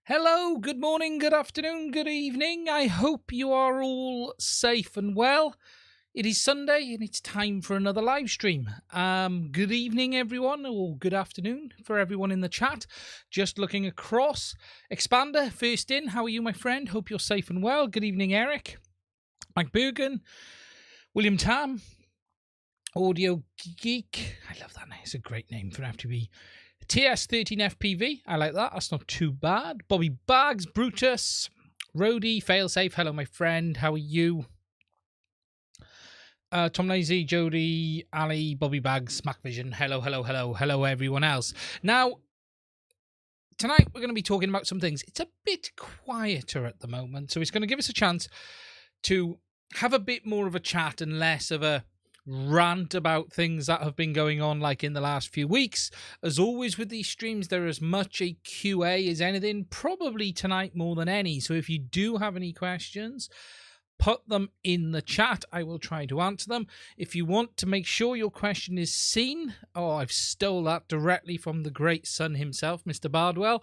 Hello, good morning, good afternoon, good evening. I hope you are all safe and well. It is Sunday and it's time for another live stream. Good evening, everyone, or good afternoon for everyone in the chat. Just looking across. Expander, first in. How are you, my friend? Hope you're safe and well. Good evening, Eric. Mike Bergen. William Tam. Audio Geek. I love that name. It's a great name for an FTV. TS13FPV, I like that. That's not too bad. Bobby Bags, Brutus, Rody, Failsafe. Hello, my friend. How are you? Tom Lazy, Jody, Ali, Bobby Bags, Macvision. Hello, hello, hello, hello, everyone else. Now, tonight we're going to be talking about some things. It's a bit quieter at the moment, so it's going to give us a chance to have a bit more of a chat and less of a rant about things that have been going on like in the last few weeks. As always with these streams, they're as much a QA as anything, probably tonight more than any. So if you do have any questions, put them in the chat. I will try to answer them. If you want to make sure your question is seen, I've stole that directly from the great son himself, Mr. Bardwell,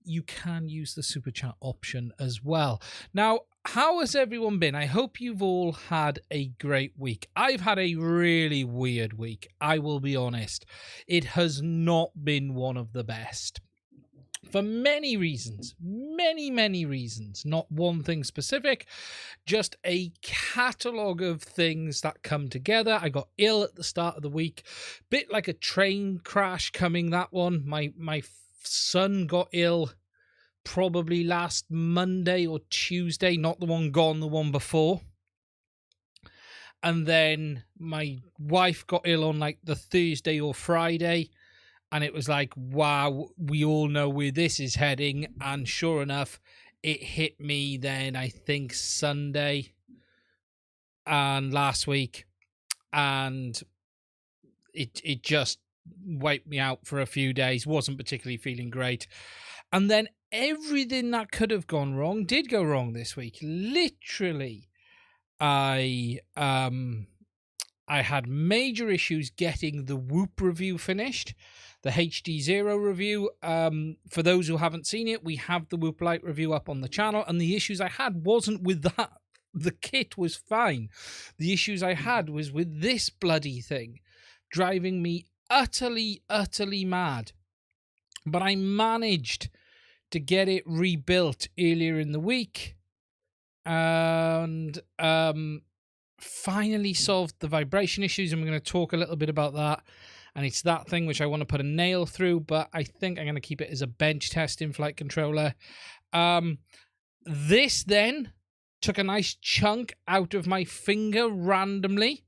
you can use the super chat option as well. Now, how has everyone been? I hope you've all had a great week. I've had a really weird week. I will be honest. It has not been one of the best. For many reasons. Many reasons. Not one thing specific. Just a catalogue of things that come together. I got ill at the start of the week. Bit like a train crash coming, that one. My son got ill probably last Monday or Tuesday, not the one gone, the one before. And then my wife got ill on like the Thursday or Friday, and it was like, wow, we all know where this is heading. And sure enough, it hit me then, I think Sunday and last week, and it just wiped me out for a few days. Wasn't particularly feeling great. And then everything that could have gone wrong did go wrong this week. Literally, I had major issues getting the Whoop review finished, the HDZero review. For those who haven't seen it, we have the Whoop Lite review up on the channel, and the issues I had wasn't with that. The kit was fine. The issues I had was with this bloody thing, driving me utterly mad. But I managed to get it rebuilt earlier in the week and finally solved the vibration issues. And we're going to talk a little bit about that. And it's that thing which I want to put a nail through, but I think I'm going to keep it as a bench test in-flight controller. This then took a nice chunk out of my finger randomly.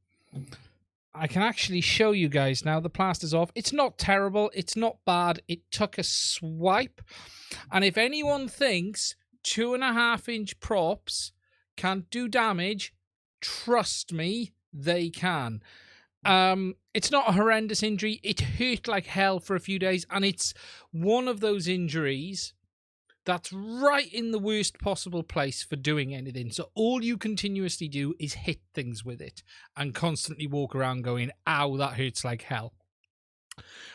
I can actually show you guys now. The plaster's off. It's not terrible. It's not bad. It took a swipe. And if anyone thinks 2.5-inch props can't do damage, trust me, they can. It's not a horrendous injury. It hurt like hell for a few days. And it's one of those injuries that's right in the worst possible place for doing anything. So all you continuously do is hit things with it and constantly walk around going, ow, that hurts like hell.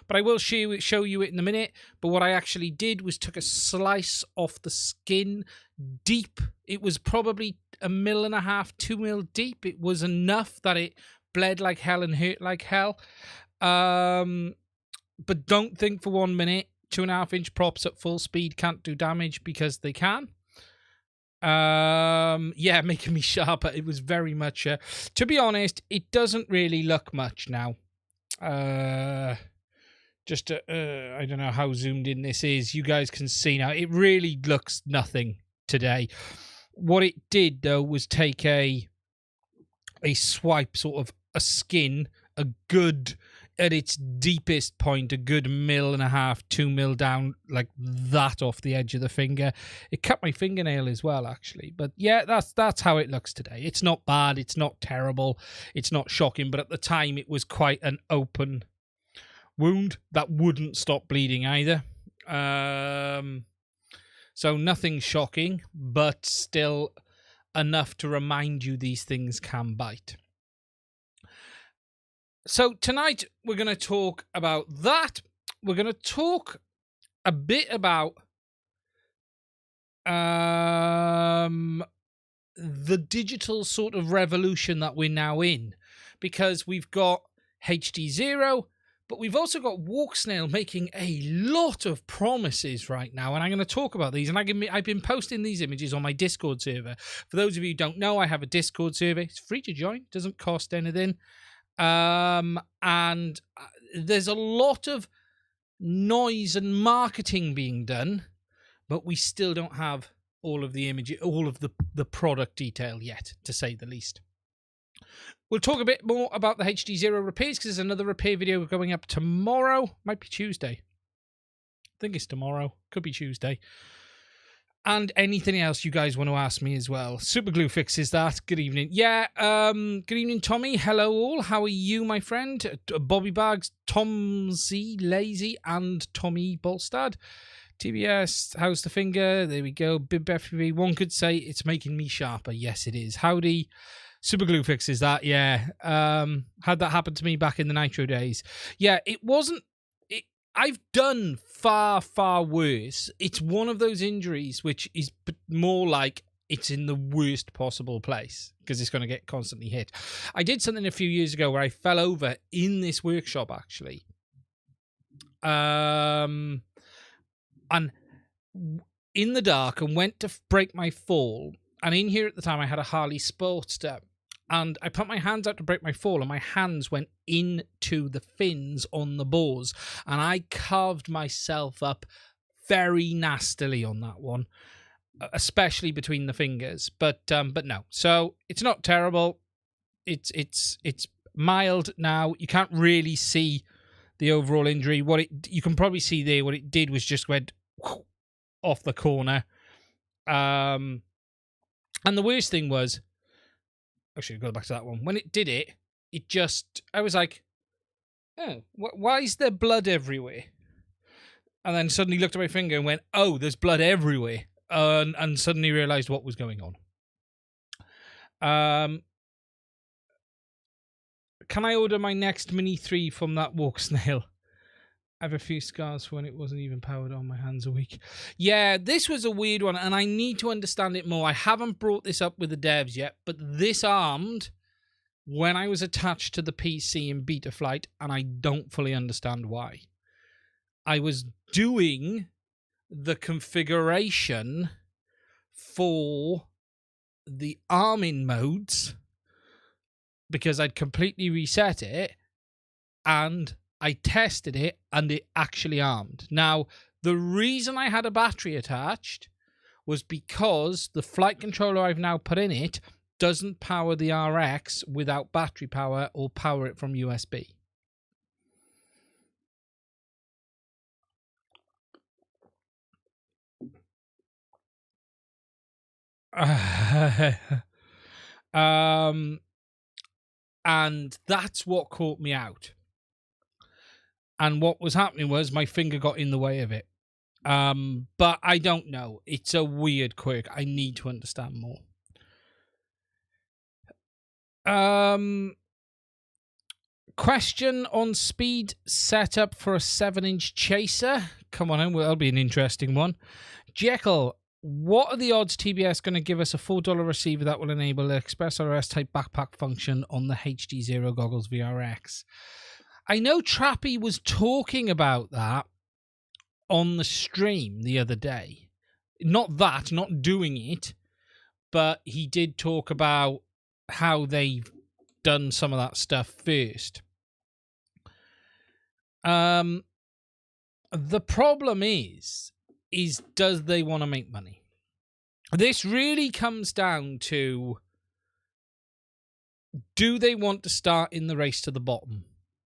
But I will show you it in a minute. But what I actually did was took a slice off the skin deep. It was probably 1.5 mil, 2 mil deep. It was enough that it bled like hell and hurt like hell. But don't think for 1 minute 2.5-inch props at full speed can't do damage, because they can. Yeah, making me sharper. It was very much to be honest, it doesn't really look much now. Just I don't know how zoomed in this is. You guys can see now. It really looks nothing today. What it did though was take a swipe, sort of a skin, a good at its deepest point, a good 1.5 mil, 2 mil down, like that off the edge of the finger. It cut my fingernail as well, actually. But yeah, that's how it looks today. It's not bad. It's not terrible. It's not shocking. But at the time, it was quite an open wound that wouldn't stop bleeding either. So nothing shocking, but still enough to remind you these things can bite. So tonight we're going to talk about that. We're going to talk a bit about the digital sort of revolution that we're now in, because we've got HDZero, but we've also got Walksnail making a lot of promises right now, and I'm going to talk about these. And I've been posting these images on my Discord server. For those of you who don't know, I have a Discord server. It's free to join. Doesn't cost anything. And there's a lot of noise and marketing being done, but we still don't have all of the images, all of the product detail yet, to say the least. We'll talk a bit more about the HDZero repairs, because there's another repair video going up tomorrow. Might be Tuesday. I think it's tomorrow. Could be Tuesday. And anything else you guys want to ask me as well. Superglue fixes that. Good evening. Yeah, good evening, Tommy. Hello, all. How are you, my friend? Bobby Bags, Tom Z, Lazy, and Tommy Bolstad. TBS, how's the finger? There we go. BetaFPV. One could say it's making me sharper. Yes, it is. Howdy. Superglue fixes that. Yeah. Had that happen to me back in the Nitro days. Yeah, it wasn't. I've done far, far worse. It's one of those injuries which is more like it's in the worst possible place because it's going to get constantly hit. I did something a few years ago where I fell over in this workshop, actually. And in the dark, and went to break my fall. And in here at the time, I had a Harley Sportster. And I put my hands out to break my fall, and my hands went into the fins on the bores. And I carved myself up very nastily on that one, especially between the fingers. But no. So it's not terrible. It's mild now. You can't really see the overall injury. You can probably see there what it did was just went off the corner. And the worst thing was, actually, go back to that one. When it did it, I was like, oh, why is there blood everywhere? And then suddenly looked at my finger and went, oh, there's blood everywhere. And suddenly realized what was going on. Can I order my next Mini 3 from that Walksnail? I have a few scars when it wasn't even powered on. My hands are weak. Yeah, this was a weird one, and I need to understand it more. I haven't brought this up with the devs yet, but this armed when I was attached to the PC in beta flight, and I don't fully understand why. I was doing the configuration for the arming modes because I'd completely reset it, and I tested it, and it actually armed. Now, the reason I had a battery attached was because the flight controller I've now put in it doesn't power the RX without battery power or power it from USB. And that's what caught me out. And what was happening was my finger got in the way of it. But I don't know. It's a weird quirk. I need to understand more. Question on speed setup for a 7-inch chaser. Come on in. Well, that'll be an interesting one. Jekyll, what are the odds TBS going to give us a $4 receiver that will enable the Express RS type backpack function on the HDZero goggles VRX? I know Trappy was talking about that on the stream the other day. Not doing it, but he did talk about how they've done some of that stuff first. The problem is does they want to make money? This really comes down to, do they want to start in the race to the bottom?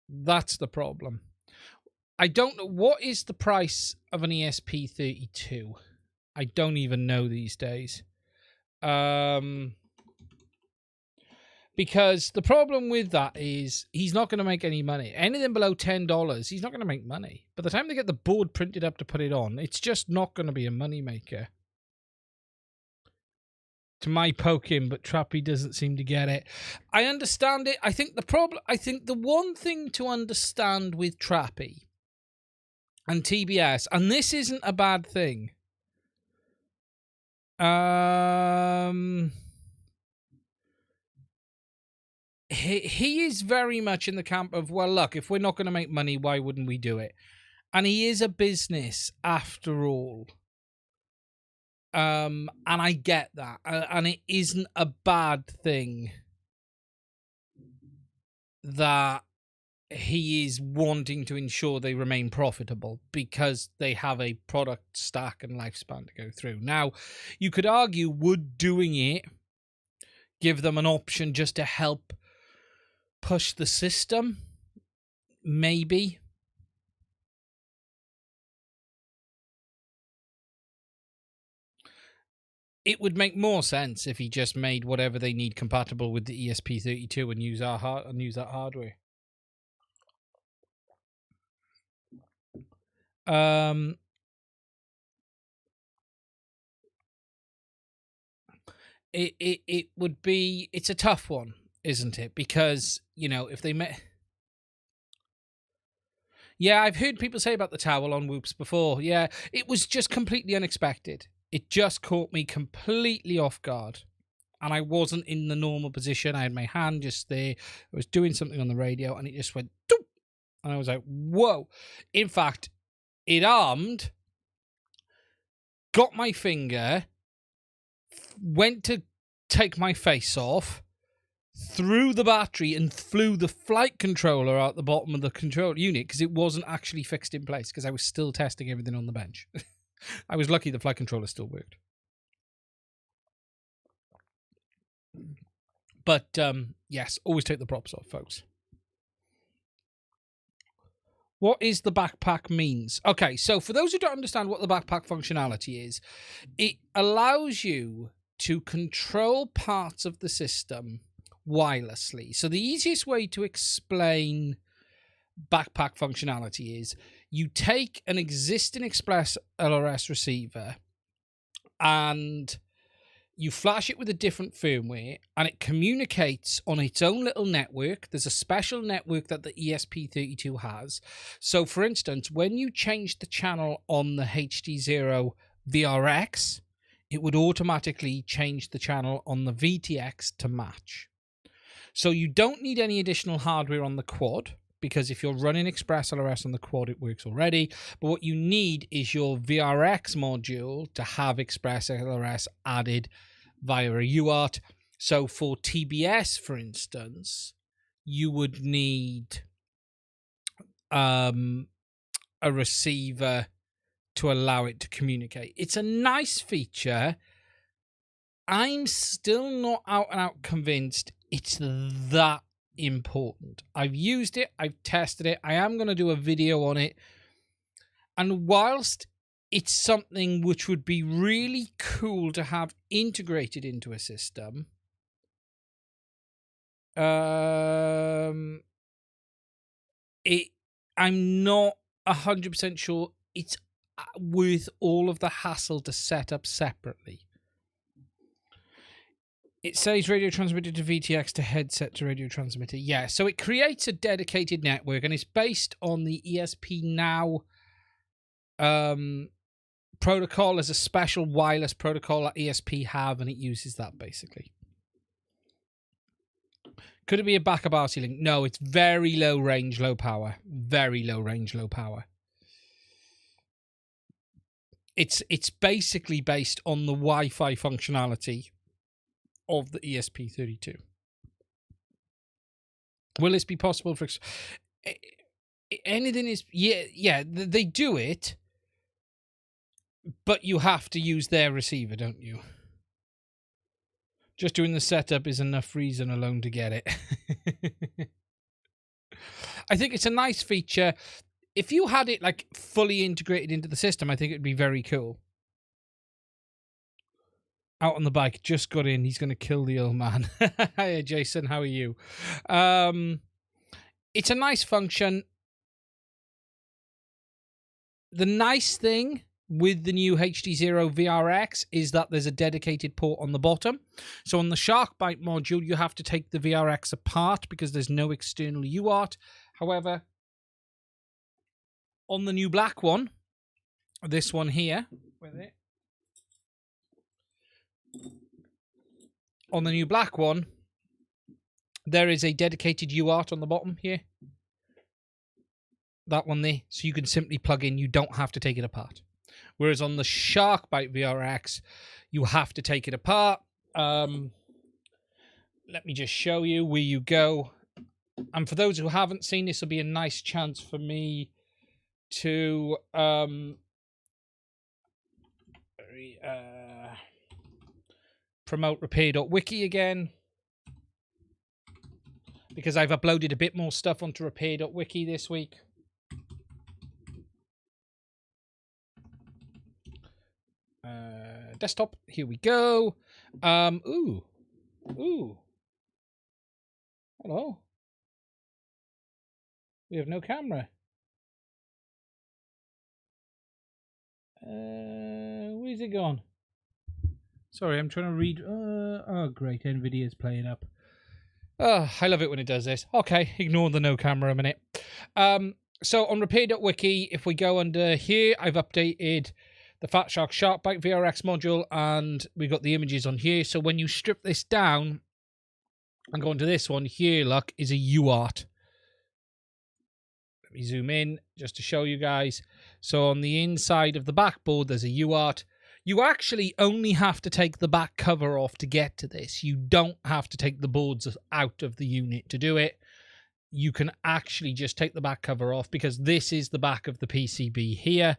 That's the problem. I don't know. What is the price of an ESP32? I don't even know these days. Because the problem with that is he's not going to make any money. Anything below $10, he's not going to make money. By the time they get the board printed up to put it on, it's just not going to be a money maker. To my poking, but Trappy doesn't seem to get it. I understand it. I think the one thing to understand with Trappy and TBS, and this isn't a bad thing. He is very much in the camp of, well, look, if we're not going to make money, why wouldn't we do it? And he is a business after all. And I get that. And it isn't a bad thing that he is wanting to ensure they remain profitable because they have a product stack and lifespan to go through. Now, you could argue, would doing it give them an option just to help push the system? Maybe. It would make more sense if he just made whatever they need compatible with the ESP32 and use that hardware. It would be, it's a tough one, isn't it? Because, you know, if they met... Yeah, I've heard people say about the towel on Whoops before. Yeah, it was just completely unexpected. It just caught me completely off guard. And I wasn't in the normal position. I had my hand just there. I was doing something on the radio and it just went... Doop! And I was like, whoa. In fact, it armed, got my finger, went to take my face off, threw the battery and flew the flight controller out the bottom of the control unit because it wasn't actually fixed in place because I was still testing everything on the bench. I was lucky the flight controller still worked. But, yes, always take the props off, folks. What is the backpack means? Okay, so for those who don't understand what the backpack functionality is, it allows you to control parts of the system wirelessly. So the easiest way to explain backpack functionality is you take an existing Express LRS receiver and you flash it with a different firmware and it communicates on its own little network. There's a special network that the ESP32 has. So for instance, when you change the channel on the HDZero VRX, it would automatically change the channel on the VTX to match. So you don't need any additional hardware on the quad, because if you're running Express LRS on the quad, it works already. But what you need is your VRX module to have Express LRS added via a UART. So for TBS, for instance, you would need a receiver to allow it to communicate. It's a nice feature. I'm still not out and out convinced it's that important. I've used it, I've tested it, I am going to do a video on it, and whilst it's something which would be really cool to have integrated into a system, I'm not 100% sure it's worth all of the hassle to set up separately. It says radio transmitter to VTX to headset to radio transmitter. Yeah, so it creates a dedicated network and it's based on the ESP Now protocol as a special wireless protocol that ESP have, and it uses that basically. Could it be a backup RC link? No, it's very low range, low power. Very low range, low power. It's basically based on the Wi-Fi functionality of the ESP32. Will this be possible for anything? Is yeah, they do it, but you have to use their receiver, don't you? Just doing the setup is enough reason alone to get it. I think it's a nice feature. If you had it like fully integrated into the system, I think it'd be very cool. Out on the bike, just got in. He's going to kill the old man. Hiya, Jason. How are you? It's a nice function. The nice thing with the new HDZero VRX is that there's a dedicated port on the bottom. So on the Sharkbite module, you have to take the VRX apart because there's no external UART. However, on the new black one, this one here, with it, on the new black one, there is a dedicated UART on the bottom here. That one there. So you can simply plug in. You don't have to take it apart. Whereas on the Sharkbite VRX, you have to take it apart. Let me just show you where you go. And for those who haven't seen, this will be a nice chance for me to promote repair.wiki again, because I've uploaded a bit more stuff onto repair.wiki this week. Desktop, here we go. Ooh. Hello. We have no camera. Where's it gone? Sorry, I'm trying to read. Oh, great. NVIDIA's playing up. Oh, I love it when it does this. Okay, ignore the no camera a minute. So on repair.wiki, if we go under here, I've updated the Fat Shark Sharkbite VRX module, and we've got the images on here. So when you strip this down and go into this one here, look, is a UART. Let me zoom in just to show you guys. So on the inside of the backboard, there's a UART. You actually only have to take the back cover off to get to this. You don't have to take the boards out of the unit to do it. You can actually just take the back cover off, because this is the back of the PCB here.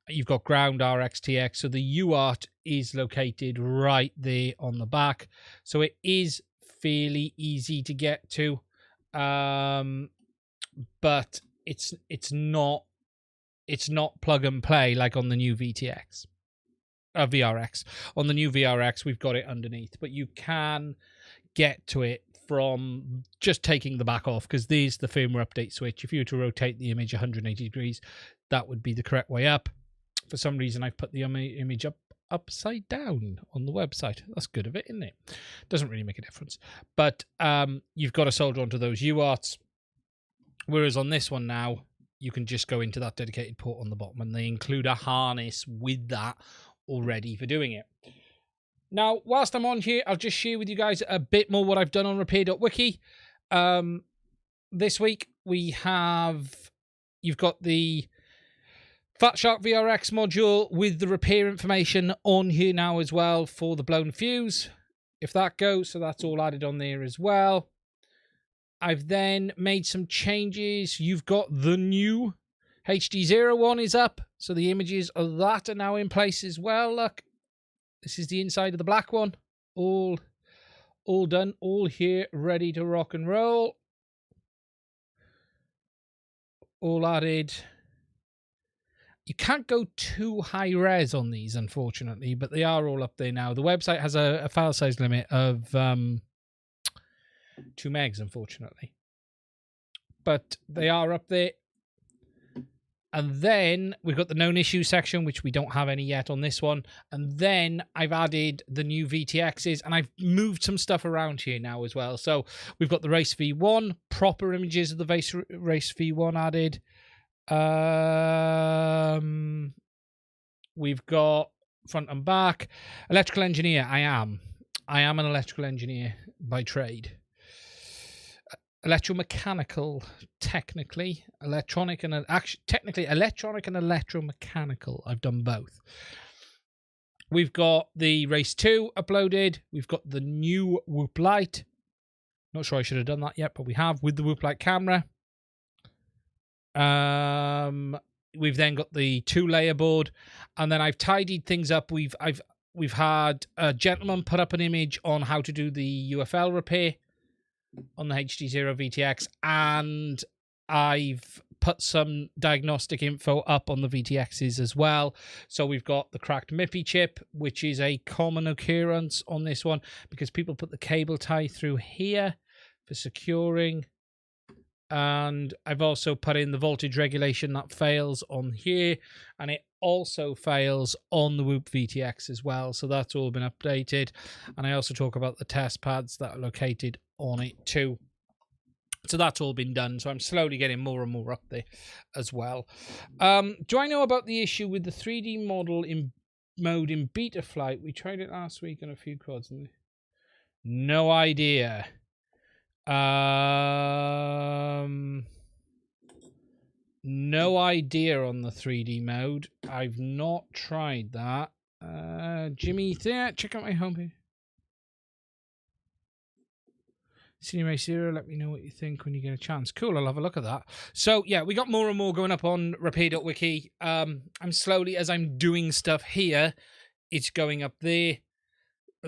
You've got ground RXTX, so the UART is located right there on the back. So it is fairly easy to get to, but it's not plug and play like on the new VRX. On the new VRX, we've got it underneath, but you can get to it from just taking the back off, because there's the firmware update switch. If you were to rotate the image 180 degrees, that would be the correct way up. For some reason, I've put the image upside down on the website. That's good of it, isn't it? Doesn't really make a difference. But you've got to solder onto those UARTs. Whereas on this one now, you can just go into that dedicated port on the bottom, and they include a harness with that already for doing it. Now, whilst I'm on here, I'll just share with you guys a bit more what I've done on repair.wiki. This week, you've got the Fat Shark VRX module with the repair information on here now as well for the blown fuse, if that goes. So that's all added on there as well. I've then made some changes. You've got the new HDZero one is up. So the images of that are now in place as well. Look. This is the inside of the black one. All done. All here, ready to rock and roll. All added. You can't go too high res on these, unfortunately, but they are all up there now. The website has a file size limit of 2 megs, unfortunately. But they are up there. And then we've got the known issue section, which we don't have any yet on this one. And then I've added the new VTXs, and I've moved some stuff around here now as well. So we've got the Race V1, proper images of the Race V1 added. We've got front and back. Electrical engineer, I am an electrical engineer by trade. Electromechanical, technically. Electronic and technically electronic and electromechanical. I've done both. We've got the Race 2 uploaded. We've got the new Whoop light. Not sure I should have done that yet, but we have, with the Whoop light camera. We've then got the 2-layer board, and then I've tidied things up. We've had a gentleman put up an image on how to do the UFL repair on the HDZero VTX, and I've put some diagnostic info up on the VTXs as well. So we've got the cracked MIPI chip, which is a common occurrence on this one because people put the cable tie through here for securing. And I've also put in the voltage regulation that fails on here, and it also fails on the Whoop VTX as well. So that's all been updated. And I also talk about the test pads that are located on it too. So that's all been done. So I'm slowly getting more and more up there as well. Do I know about the issue with the 3D model in mode in beta flight? We tried it last week on a few quads. No idea. No idea on the 3D mode. I've not tried that. Jimmy, check out my homepage. HDZero, let me know what you think when you get a chance. Cool, I'll have a look at that. So, yeah, we got more and more going up on repair.wiki. I'm slowly, as I'm doing stuff here, it's going up there.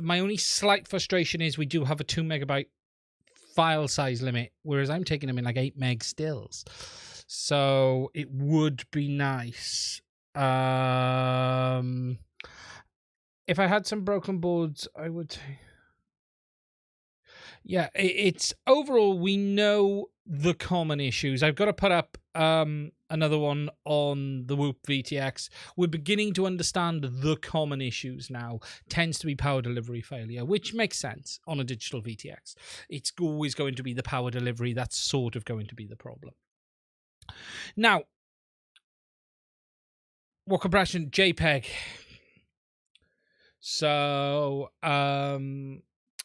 My only slight frustration is we do have a 2 megabyte file size limit, whereas I'm taking them in like 8 meg stills. So, it would be nice. If I had some broken boards, I would... Yeah, it's overall, we know the common issues. I've got to put up another one on the Whoop VTX. We're beginning to understand the common issues now. Tends to be power delivery failure, which makes sense on a digital VTX. It's always going to be the power delivery. That's sort of going to be the problem. Now, what compression? JPEG. So,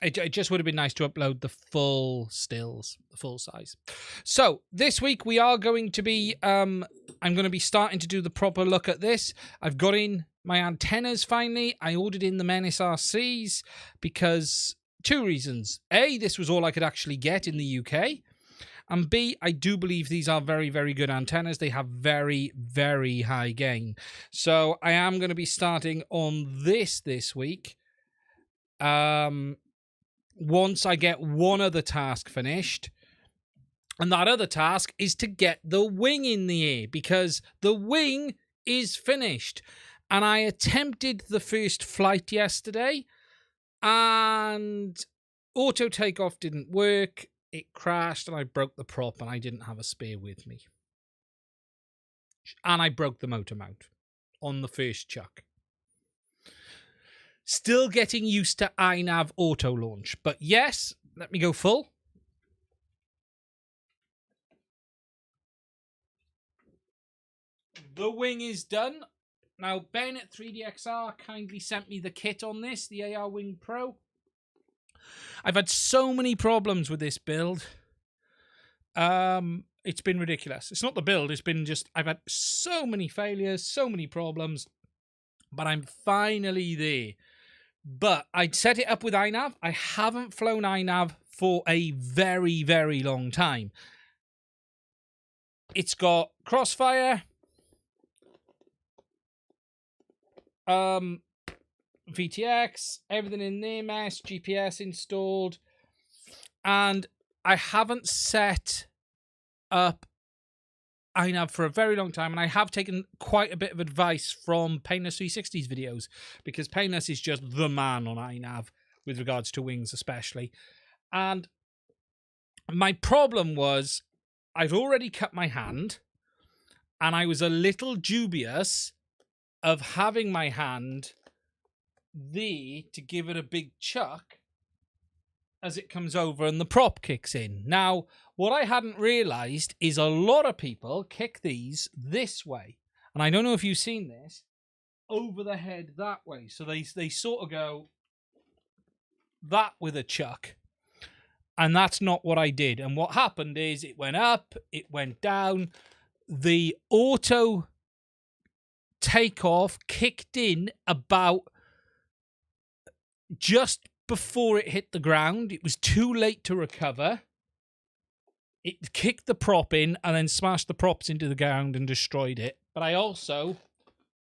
it just would have been nice to upload the full stills, the full size. So this week we are going to be, I'm going to be starting to do the proper look at this. I've got in my antennas finally. I ordered in the Menace RCs because 2 reasons. A, this was all I could actually get in the UK. And B, I do believe these are very, very good antennas. They have very, very high gain. So I am going to be starting on this week. Once I get one other task finished, and that other task is to get the wing in the air, because the wing is finished. And I attempted the first flight yesterday, and auto takeoff didn't work. It crashed, and I broke the prop, and I didn't have a spare with me. And I broke the motor mount on the first chuck. Still getting used to iNav auto launch. But yes, let me go full. The wing is done. Now, Ben at 3DXR kindly sent me the kit on this, the AR Wing Pro. I've had so many problems with this build. It's been ridiculous. It's not the build, it's been just, I've had so many failures, so many problems. But I'm finally there. But I'd set it up with iNav. I haven't flown iNav for a very, very long time. It's got Crossfire, VTX, everything in there, mesh, GPS installed. And I haven't set up iNav for a very long time, and I have taken quite a bit of advice from Painless 360's videos, because Painless is just the man on iNav with regards to wings especially. And my problem was I'd already cut my hand, and I was a little dubious of having my hand there to give it a big chuck as it comes over and the prop kicks in. Now, what I hadn't realised is a lot of people kick these this way. And I don't know if you've seen this, over the head that way. So they sort of go that with a chuck. And that's not what I did. And what happened is it went up, it went down. The auto takeoff kicked in about just before it hit the ground. It was too late to recover. It kicked the prop in and then smashed the props into the ground and destroyed it. But I also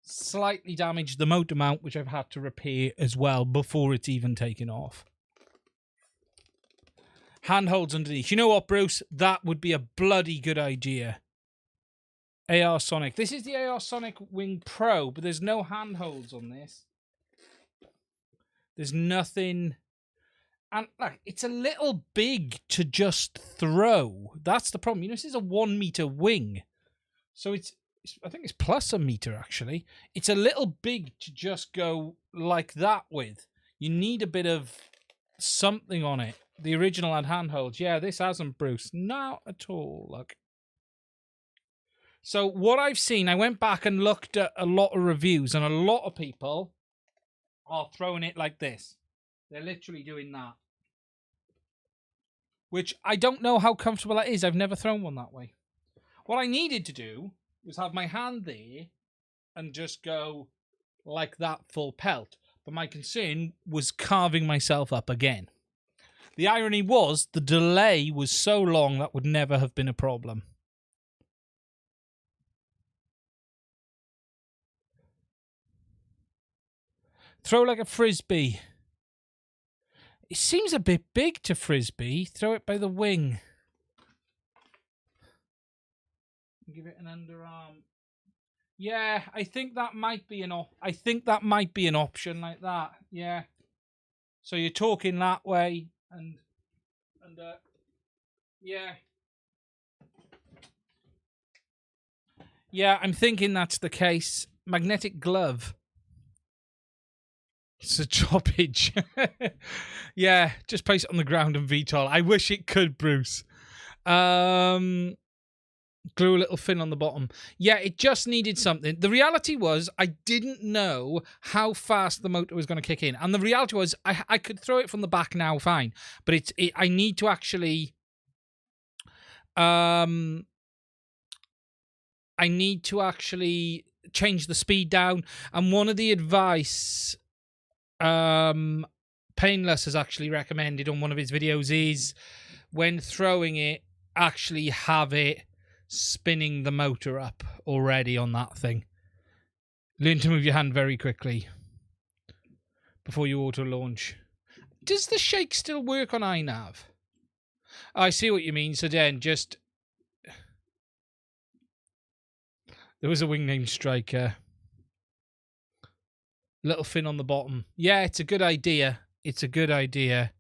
slightly damaged the motor mount, which I've had to repair as well before it's even taken off. Handholds underneath. You know what, Bruce? That would be a bloody good idea. AR Sonic. This is the AR Sonic Wing Pro, but there's no handholds on this. There's nothing. And like, it's a little big to just throw. That's the problem. You know, this is a 1 meter wing. So I think it's plus a meter, actually. It's a little big to just go like that with. You need a bit of something on it. The original had handholds. Yeah, this hasn't, Bruce. Not at all. Look. So what I've seen, I went back and looked at a lot of reviews, and a lot of people are throwing it like this. They're literally doing that. Which I don't know how comfortable that is. I've never thrown one that way. What I needed to do was have my hand there and just go like that full pelt. But my concern was carving myself up again. The irony was the delay was so long that would never have been a problem. Throw like a frisbee. It seems a bit big to frisbee. Throw it by the wing. Give it an underarm. Yeah, I think that might be an option like that. Yeah. So you're talking that way and yeah. Yeah, I'm thinking that's the case. Magnetic glove. It's a choppage. Yeah, just place it on the ground and VTOL. I wish it could, Bruce. Glue a little fin on the bottom. Yeah, it just needed something. The reality was I didn't know how fast the motor was going to kick in. And the reality was I could throw it from the back now fine. But I need to actually... I need to actually change the speed down. And one of the advice... Painless has actually recommended on one of his videos is when throwing it, actually have it spinning the motor up already on that thing. Learn to move your hand very quickly before you auto launch. Does the shake still work on iNav? I see what you mean. So then just... There was a wing named Striker. Little fin on the bottom. Yeah, it's a good idea. It's a good idea.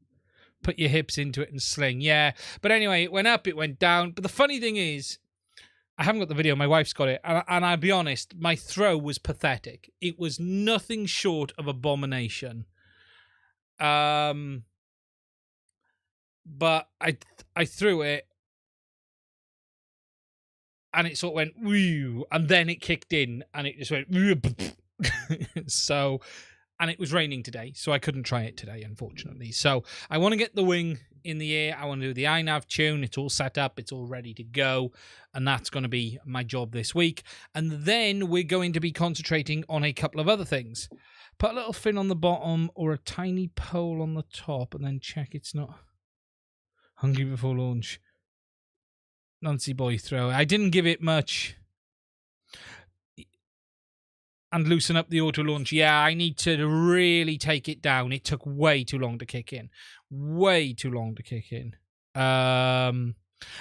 Put your hips into it and sling. Yeah. But anyway, it went up, it went down. But the funny thing is, I haven't got the video. My wife's got it. And I'll be honest, my throw was pathetic. It was nothing short of abomination. But I threw it. And it sort of went, woo, and then it kicked in. And it just went, so, and it was raining today, so I couldn't try it today, unfortunately. So I want to get the wing in the air. I want to do the iNav tune. It's all set up. It's all ready to go. And that's going to be my job this week. And then we're going to be concentrating on a couple of other things. Put a little fin on the bottom or a tiny pole on the top and then check it's not hungry before launch. Nancy boy throw. I didn't give it much. And loosen up the auto launch. Yeah, I need to really take it down. It took way too long to kick in. Way too long to kick in. But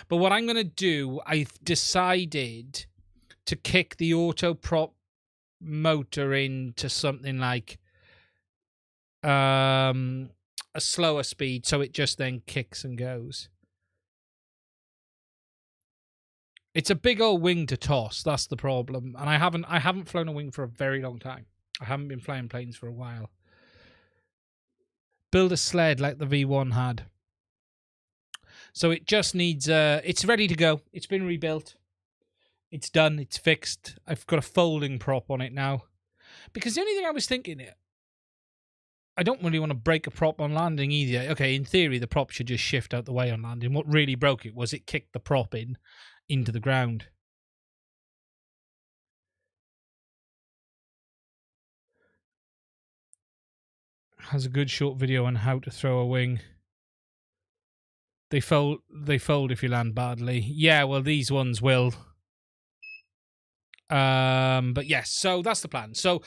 what I'm going to do, I've decided to kick the auto prop motor into something like a slower speed, so it just then kicks and goes. It's a big old wing to toss. That's the problem. And I haven't flown a wing for a very long time. I haven't been flying planes for a while. Build a sled like the V1 had. So it just needs... it's ready to go. It's been rebuilt. It's done. It's fixed. I've got a folding prop on it now. Because the only thing I was thinking... I don't really want to break a prop on landing either. Okay, in theory, the prop should just shift out the way on landing. What really broke it was it kicked the prop into the ground. Has a good short video on how to throw a wing. They fold if you land badly. Yeah, well, these ones will. But yes, so that's the plan. So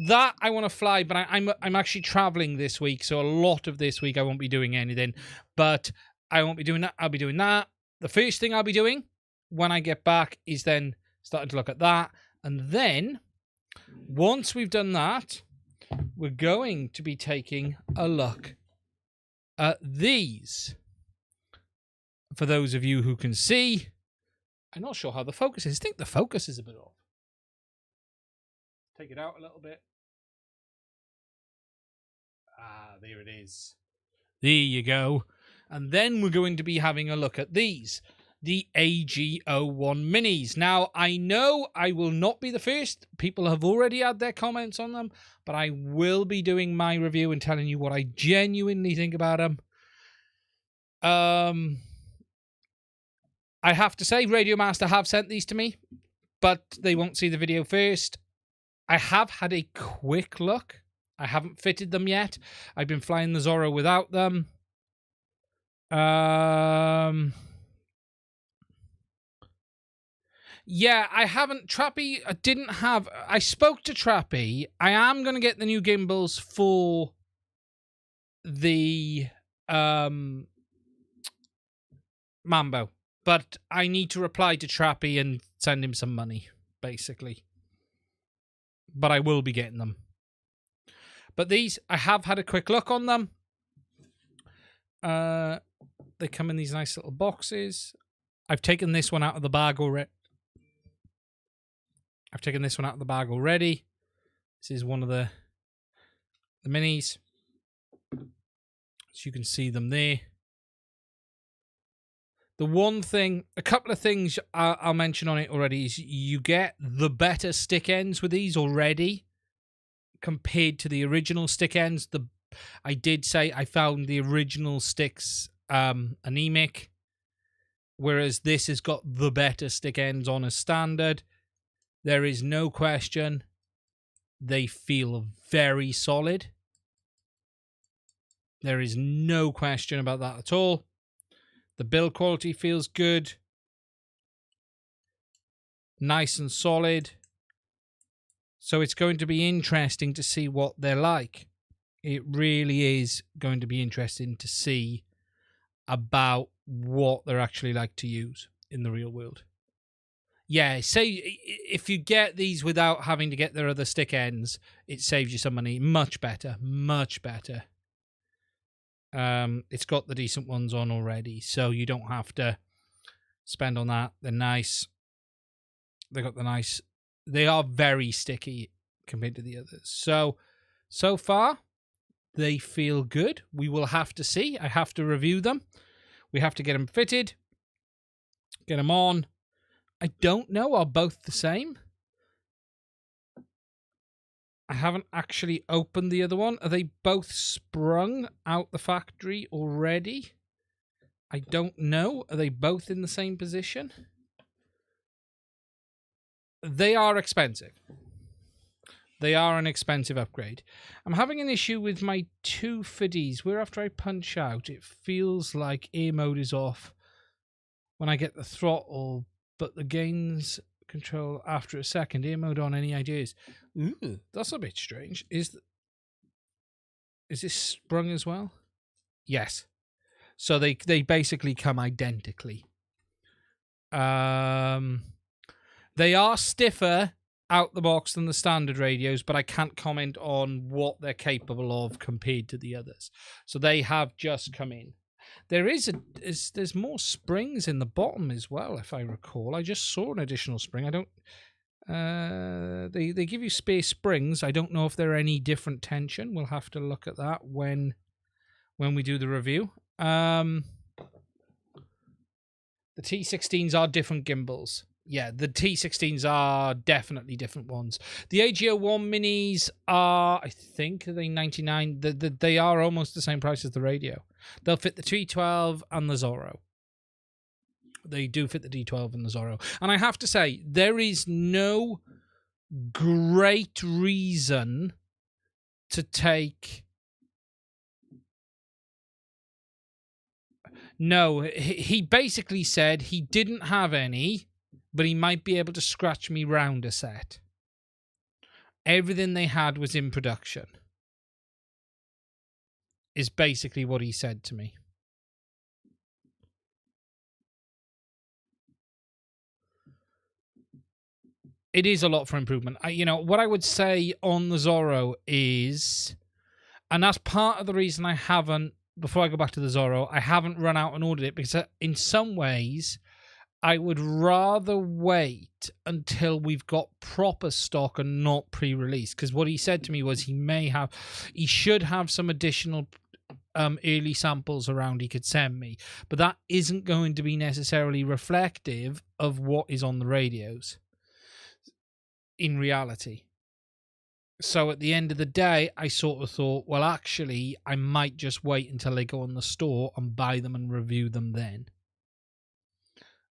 that I want to fly, but I'm actually traveling this week, so a lot of this week I won't be doing anything. But I won't be doing that. I'll be doing that. The first thing I'll be doing when I get back is then starting to look at that. And then, once we've done that, we're going to be taking a look at these. For those of you who can see, I'm not sure how the focus is. I think the focus is a bit off. Take it out a little bit. Ah, there it is. There you go. And then we're going to be having a look at these. The AG01 minis. Now, I know I will not be the first. People have already had their comments on them, but I will be doing my review and telling you what I genuinely think about them. I have to say, Radio Master have sent these to me, but they won't see the video first. I have had a quick look. I haven't fitted them yet. I've been flying the Zorro without them. Yeah, I haven't. Trappy didn't have. I spoke to Trappy. I am going to get the new gimbals for the Mambo, but I need to reply to Trappy and send him some money, basically. But I will be getting them. But these, I have had a quick look on them. They come in these nice little boxes. I've taken this one out of the bag already. This is one of the minis. So you can see them there. The one thing, a couple of things I'll mention on it already is you get the better stick ends with these already compared to the original stick ends. I did say I found the original sticks anemic, whereas this has got the better stick ends on as standard. There is no question. They feel very solid. There is no question about that at all. The build quality feels good. Nice and solid. So it's going to be interesting to see what they're like. It really is going to be interesting to see about what they're actually like to use in the real world. Yeah, say if you get these without having to get their other stick ends, it saves you some money. Much better. Much better. It's got the decent ones on already, so you don't have to spend on that. They're nice. They got the nice. They are very sticky compared to the others. So far, they feel good. We will have to see. I have to review them. We have to get them fitted. Get them on. I don't know. Are both the same? I haven't actually opened the other one. Are they both sprung out the factory already? I don't know. Are they both in the same position? They are expensive. They are an expensive upgrade. I'm having an issue with my two fiddies, where after I punch out, it feels like air mode is off when I get the throttle, but the gains control after a second. Air mode on. Any ideas? Ooh, that's a bit strange. Is this sprung as well? Yes. So they basically come identically. They are stiffer out the box than the standard radios, but I can't comment on what they're capable of compared to the others. So they have just come in. There's more springs in the bottom as well, if I recall. I just saw an additional spring. I don't. They give you spare springs. I don't know if they're any different tension. We'll have to look at that when we do the review. The T16s are different gimbals. Yeah, the T16s are definitely different ones. The AG01 minis are, I think, are they 99? They are almost the same price as the radio. They'll fit the T12 and the Zorro. They do fit the D12 and the Zorro. And I have to say, there is no great reason to take... No, he basically said he didn't have any, but he might be able to scratch me round a set. Everything they had was in production, is basically what he said to me. It is a lot for improvement. You know, what I would say on the Zorro is, and that's part of the reason I haven't, before I go back to the Zorro, I haven't run out and ordered it, because in some ways, I would rather wait until we've got proper stock and not pre-release. Because what he said to me was he should have some additional early samples around he could send me, but that isn't going to be necessarily reflective of what is on the radios in reality. So at the end of the day, I sort of thought, well, actually, I might just wait until they go on the store and buy them and review them then.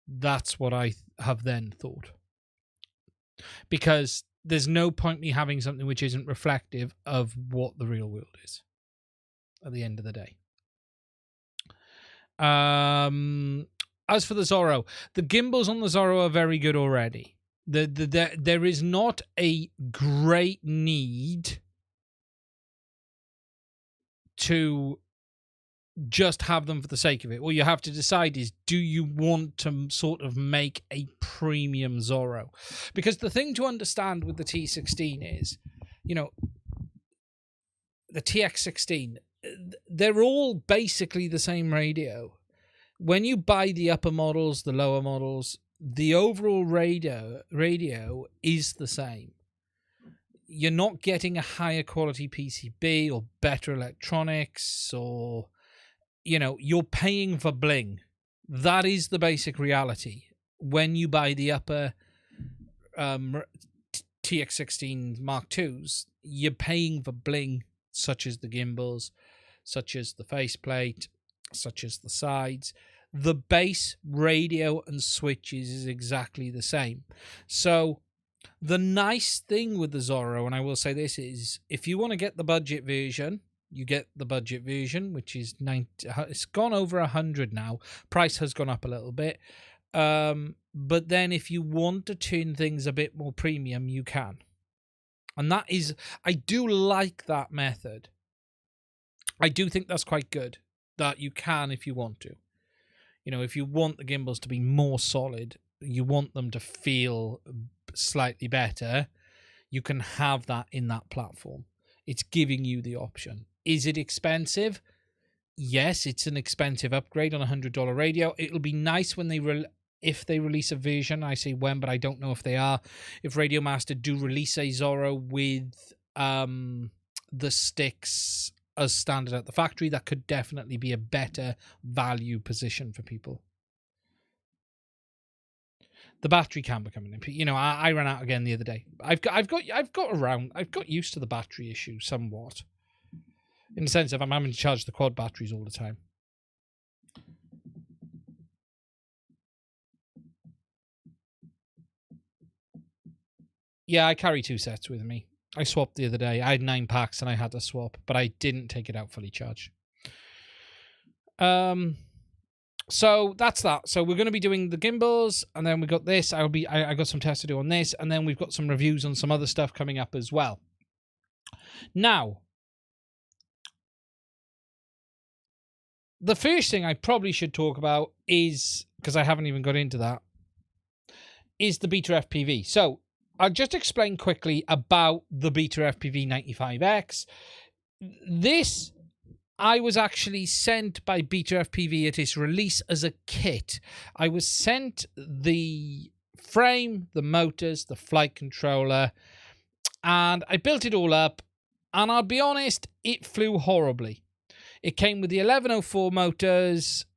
That's what I have then thought. Because there's no point me having something which isn't reflective of what the real world is at the end of the day. As for the Zorro, the gimbals on the Zorro are very good already. There is not a great need to just have them for the sake of it. What you have to decide is, do you want to sort of make a premium Zorro? Because the thing to understand with the T16 is, you know, the TX16, they're all basically the same radio. When you buy the upper models, the lower models, the overall radio is the same. You're not getting a higher quality PCB or better electronics, or, you know, you're paying for bling. That is the basic reality. When you buy the upper TX16 Mark IIs, you're paying for bling, such as the gimbals, such as the faceplate, such as the sides. The base radio and switches is exactly the same. So the nice thing with the Zorro, and I will say this, is if you want to get the budget version, you get the budget version, which is it's gone over 100 now. Price has gone up a little bit. But then if you want to turn things a bit more premium, you can. And that is, I do like that method. I do think that's quite good, that you can if you want to. You know, if you want the gimbals to be more solid, you want them to feel slightly better, you can have that in that platform. It's giving you the option. Is it expensive? Yes, it's an expensive upgrade on a $100 radio. It'll be nice when if they release a version. I say when, but I don't know if they are. If Radio Master do release a Zorro with the sticks as standard at the factory, that could definitely be a better value position for people. The battery can become an issue. You know, I ran out again the other day. I've got used to the battery issue somewhat, in the sense of I'm having to charge the quad batteries all the time. Yeah, I carry 2 sets with me. I swapped the other day. I had 9 packs and I had to swap, but I didn't take it out fully charged. So that's that. So we're going to be doing the gimbals, and then we got this. I got some tests to do on this, and then we've got some reviews on some other stuff coming up as well. Now, the first thing I probably should talk about is, because I haven't even got into that, is the BetaFPV. So I'll just explain quickly about the BetaFPV 95X. This, I was actually sent by BetaFPV at its release as a kit. I was sent the frame, the motors, the flight controller, and I built it all up, and I'll be honest, it flew horribly. It came with the 1104 motors.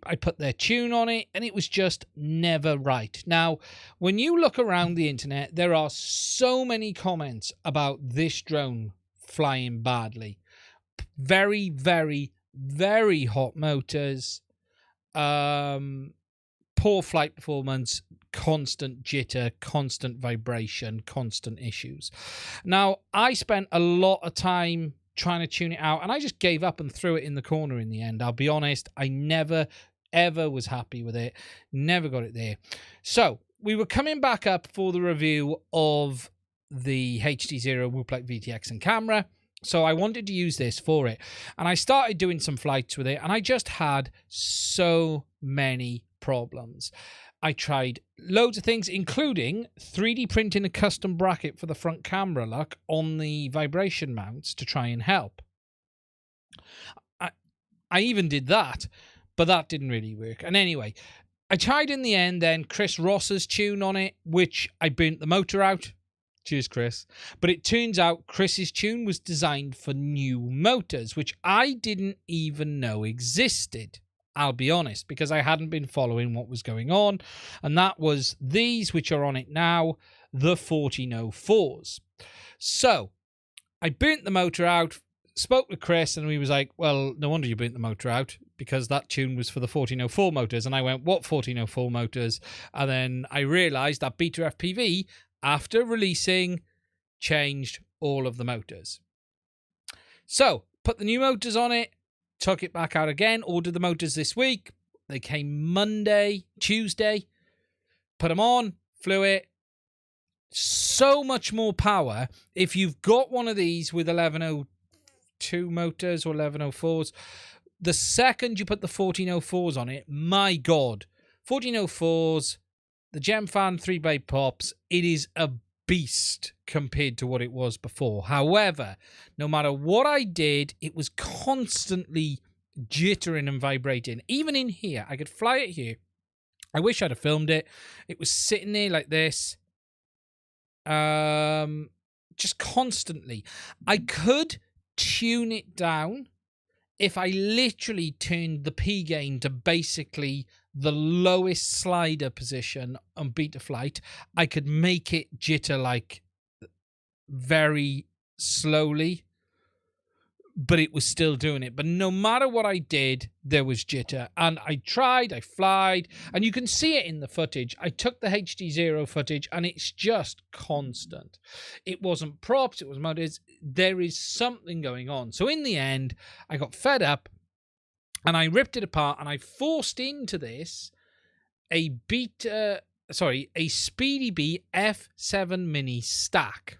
I put their tune on it, and it was just never right. Now, when you look around the internet, there are so many comments about this drone flying badly. Very, very, very hot motors, poor flight performance, constant jitter, constant vibration, constant issues. Now, I spent a lot of time trying to tune it out, and I just gave up and threw it in the corner in the end. I'll be honest, I never ever was happy with it, never got it there. So we were coming back up for the review of the HDZero Whooplet VTX and camera, so I wanted to use this for it, and I started doing some flights with it, and I just had so many problems. I tried loads of things, including 3D printing a custom bracket for the front camera lock on the vibration mounts to try and help. I even did that, but that didn't really work. And anyway, I tried in the end then Chris Ross's tune on it, which I burnt the motor out. Cheers, Chris. But it turns out Chris's tune was designed for new motors, which I didn't even know existed. I'll be honest, because I hadn't been following what was going on. And that was these, which are on it now, the 1404s. So I burnt the motor out, spoke with Chris, and he was like, well, no wonder you burnt the motor out, because that tune was for the 1404 motors. And I went, what 1404 motors? And then I realized that BetaFPV, after releasing, changed all of the motors. So put the new motors on it, took it back out again, ordered the motors this week. They came Tuesday, put them on, flew it. So much more power. If you've got one of these with 1102 motors or 1104s, the second you put the 1404s on it, my God, 1404s, the Gemfan 3-blade pops, it is a beast compared to what it was before. However, no matter what I did, it was constantly jittering and vibrating. Even in here, I could fly it here. I wish I'd have filmed it. It was sitting there like this. Just constantly. I could tune it down if I literally turned the P gain to basically the lowest slider position on Betaflight. I could make it jitter like very slowly, but it was still doing it. But no matter what I did, there was jitter. And I tried, I flied, and you can see it in the footage. I took the HDZero footage, and it's just constant. It wasn't props, it was modded. There is something going on. So in the end, I got fed up, and I ripped it apart, and I forced into this a Speedy B F7 Mini stack.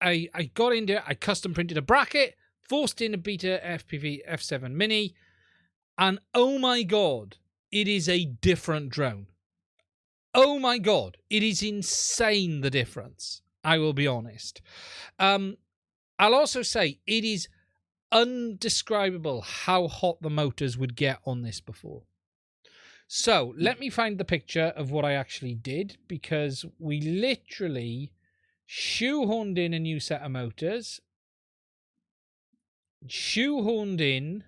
I got into it, I custom printed a bracket, forced in a BetaFPV F7 Mini, and oh my God, it is a different drone. Oh my God, it is insane, the difference. I will be honest. I'll also say it is undescribable how hot the motors would get on this before. So let me find the picture of what I actually did, because we literally shoehorned in a new set of motors, shoehorned in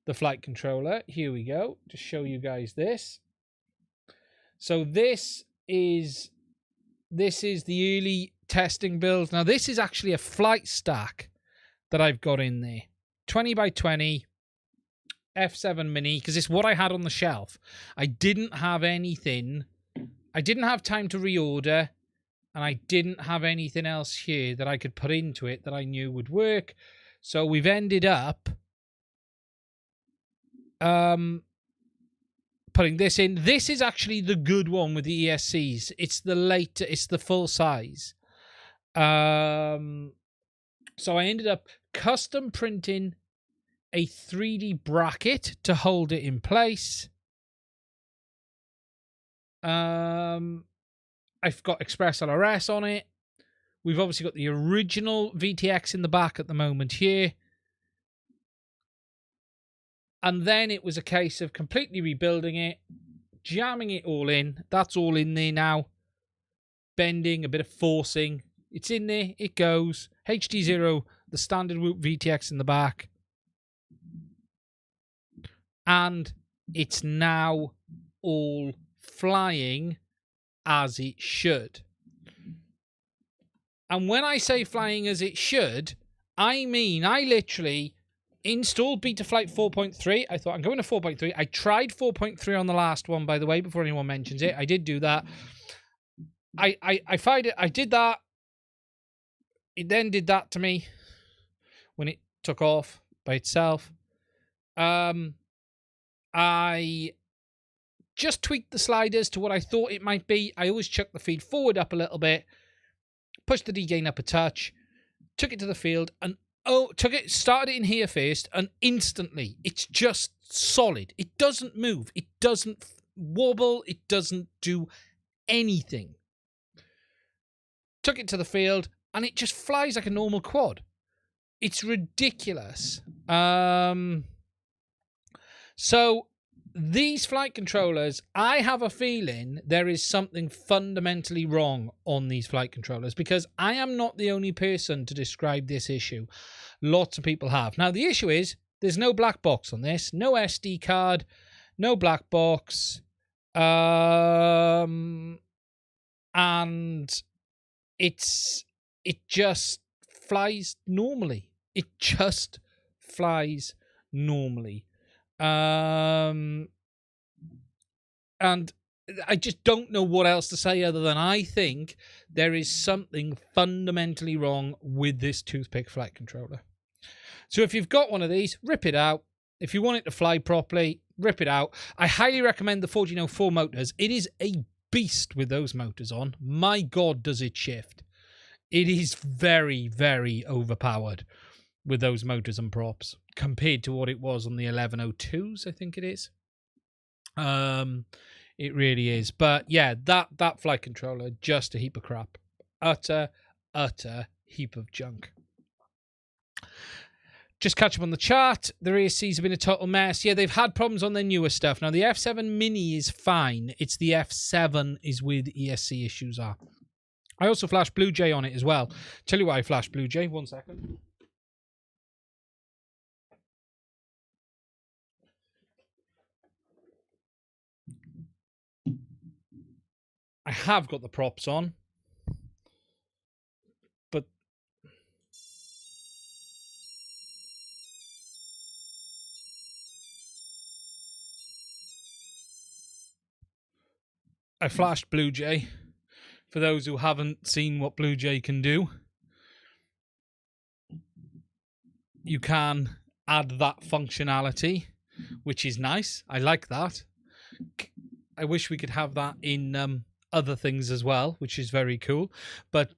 the flight controller. Here we go, to show you guys this. So this is the early testing build. Now this is actually a flight stack that I've got in there, 20 by 20 F7 Mini, because it's what I had on the shelf. I didn't have anything. I didn't have time to reorder, and I didn't have anything else here that I could put into it that I knew would work. So we've ended up putting this in. This is actually the good one with the ESCs. It's the full size. So I ended up custom printing a 3D bracket to hold it in place. I've got Express LRS on it. We've obviously got the original VTX in the back at the moment here. And then it was a case of completely rebuilding it, jamming it all in. That's all in there now. Bending, a bit of forcing. It's in there. It goes. HDZero, the standard Whoop VTX in the back. And it's now all flying as it should. And when I say flying as it should, I mean I literally installed Betaflight 4.3. I thought I'm going to 4.3. I tried 4.3 on the last one, by the way, before anyone mentions it. I did do that. I find it. I did that. It then did that to me when it took off by itself. I just tweaked the sliders to what I thought it might be. I always chuck the feed forward up a little bit, pushed the D gain up a touch, took it to the field, and took it, started it in here first, and instantly it's just solid. It doesn't move. It doesn't wobble. It doesn't do anything. Took it to the field, and it just flies like a normal quad. It's ridiculous. So these flight controllers, I have a feeling there is something fundamentally wrong on these flight controllers, because I am not the only person to describe this issue. Lots of people have. Now, the issue is there's no black box on this, no SD card, no black box, and it just flies normally. It just flies normally. And I just don't know what else to say other than I think there is something fundamentally wrong with this toothpick flight controller. So if you've got one of these, rip it out. If you want it to fly properly, rip it out. I highly recommend the 1404 motors. It is a beast with those motors on. My God, does it shift. It is very, very overpowered with those motors and props compared to what it was on the 1102s, I think it is. It really is. But yeah, that flight controller, just a heap of crap. Utter heap of junk. Just catch up on the chart. The ESCs have been a total mess. Yeah, they've had problems on their newer stuff. Now, the F7 Mini is fine. It's the F7 is where the ESC issues are. I also flashed Blue Jay on it as well. Tell you why I flashed Blue Jay. 1 second. I have got the props on, but I flashed Blue Jay. For those who haven't seen what Blue Jay can do, you can add that functionality, which is nice. I like that. I wish we could have that in other things as well, which is very cool. But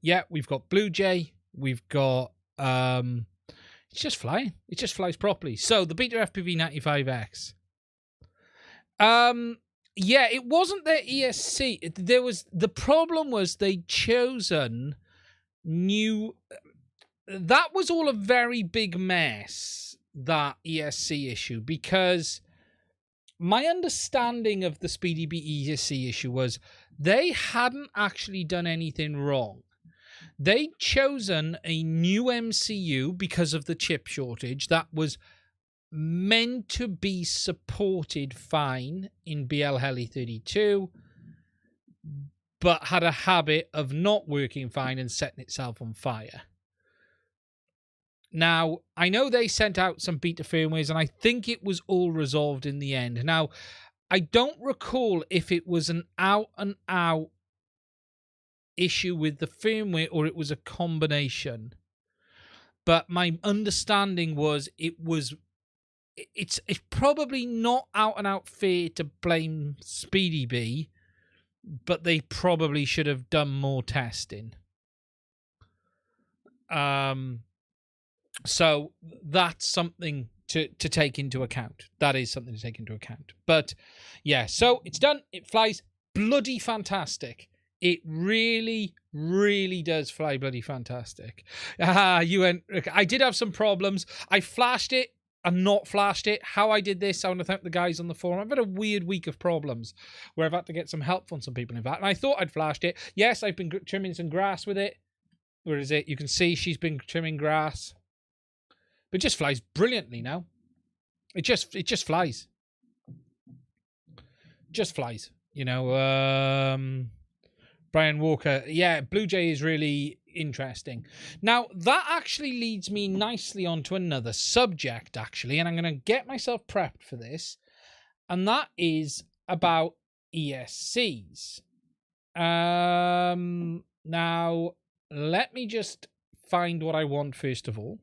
yeah, we've got Blue Jay. We've got it's just flying. It just flies properly. So the BetaFPV 95X. Yeah, it wasn't their ESC. There was the problem was they'd chosen new. That was all a very big mess, that ESC issue, because my understanding of the Speedy Bee ESC issue was they hadn't actually done anything wrong. They'd chosen a new MCU because of the chip shortage that was meant to be supported fine in BL Heli 32, but had a habit of not working fine and setting itself on fire. Now, I know they sent out some beta firmwares, and I think it was all resolved in the end. Now, I don't recall if it was an out-and-out issue with the firmware or it was a combination. But my understanding was it's probably not out-and-out fair to blame Speedy Bee, but they probably should have done more testing. So that's something to take into account. That is something to take into account. But yeah, so it's done. It flies bloody fantastic. It really, really does fly bloody fantastic. You went. I did have some problems. I flashed it and not flashed it. How I did this, I want to thank the guys on the forum. I've had a weird week of problems where I've had to get some help from some people, in fact. And I thought I'd flashed it. Yes, I've been trimming some grass with it. Where is it? You can see she's been trimming grass. But it just flies brilliantly now. It just flies. Just flies. You know, Brian Walker. Yeah, Blue Jay is really interesting. Now, that actually leads me nicely onto another subject, actually, and I'm going to get myself prepped for this, and that is about ESCs. Now, let me just find what I want first of all.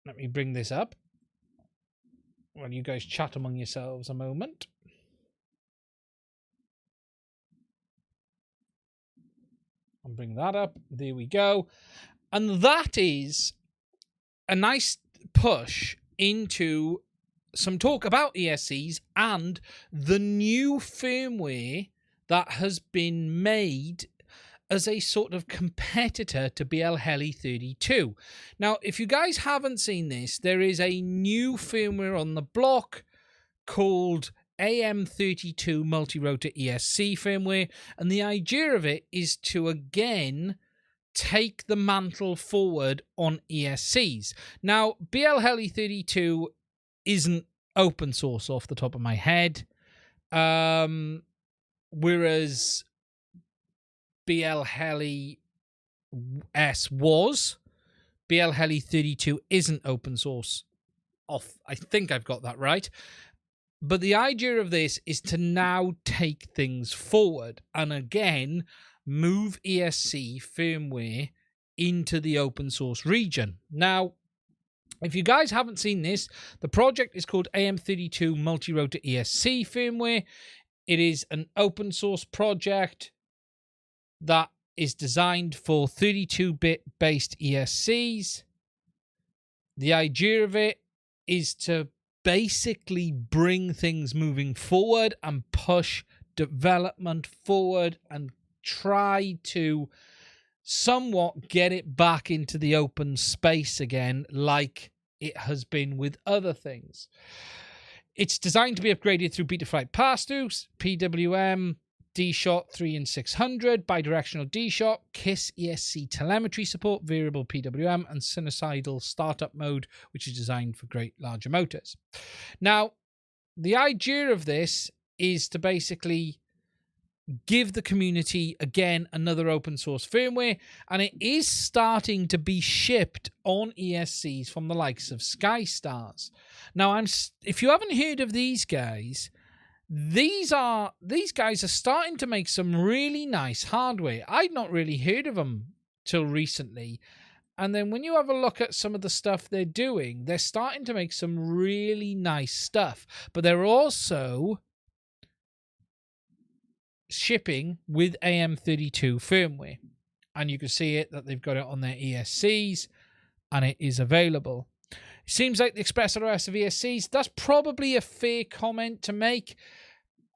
Let me bring this up while you guys chat among yourselves a moment. I'll bring that up. There we go. And that is a nice push into some talk about ESCs and the new firmware that has been made as a sort of competitor to BL Heli 32. Now, if you guys haven't seen this, there is a new firmware on the block called AM32 Multi-Rotor ESC firmware, and the idea of it is to again take the mantle forward on ESCs. Now, BL Heli 32 isn't open source off the top of my head, whereas BL Heli S was. BL Heli 32 isn't open source off. I think I've got that right. But the idea of this is to now take things forward and again move ESC firmware into the open source region. Now, if you guys haven't seen this, the project is called AM32 Multi-Rotor ESC firmware. It is an open source project that is designed for 32-bit based ESCs. The idea of it is to basically bring things moving forward and push development forward and try to somewhat get it back into the open space again like it has been with other things. It's designed to be upgraded through Betaflight pass-throughs, PWM, D-Shot 3 and 600, bidirectional D-Shot, KISS ESC telemetry support, variable PWM, and sinusoidal startup mode, which is designed for great larger motors. Now, the idea of this is to basically give the community, again, another open source firmware, and it is starting to be shipped on ESCs from the likes of SkyStars. Now, if you haven't heard of these guys, these guys are starting to make some really nice hardware. I'd not really heard of them till recently. And then when you have a look at some of the stuff they're doing, they're starting to make some really nice stuff. But they're also shipping with AM32 firmware. And you can see it that they've got it on their ESCs and it is available. It seems like the Espresso OS of ESCs, that's probably a fair comment to make.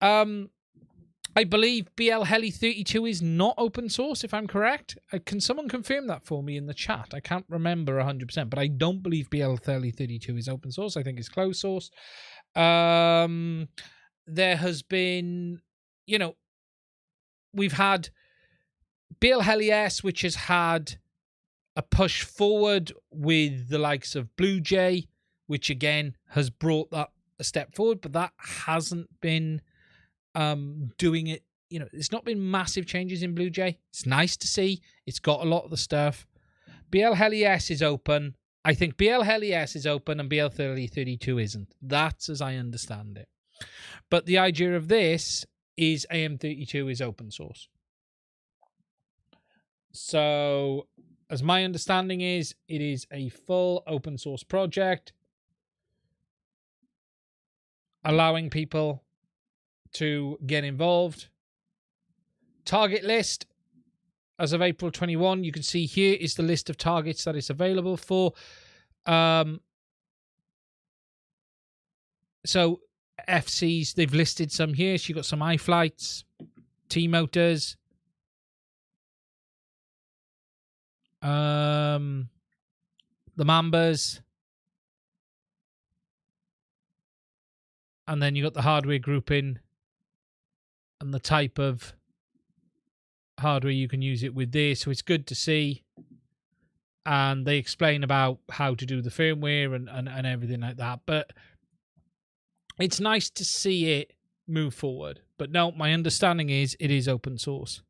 I believe BL Heli 32 is not open source, if I'm correct. Can someone confirm that for me in the chat? I can't remember 100%, but I don't believe BL Heli 32 is open source. I think it's closed source. There has been, we've had BL Heli S, which has had a push forward with the likes of Blue Jay, which again has brought that a step forward, but that hasn't been doing it. It's not been massive changes in Blue Jay. It's nice to see. It's got a lot of the stuff. BL Heli S is open. I think BL Heli S is open and BL Heli 32 isn't. That's as I understand it. But the idea of this is AM32 is open source. So, as my understanding is, it is a full open source project allowing people to get involved. Target list as of April 21, you can see here is the list of targets that it's available for. So FCs, they've listed some here. So you've got some iFlights, T-Motors, the Mambas, and then you got the hardware grouping and the type of hardware you can use it with there. So it's good to see. And they explain about how to do the firmware and everything like that. But it's nice to see it move forward. But no, my understanding is it is open source.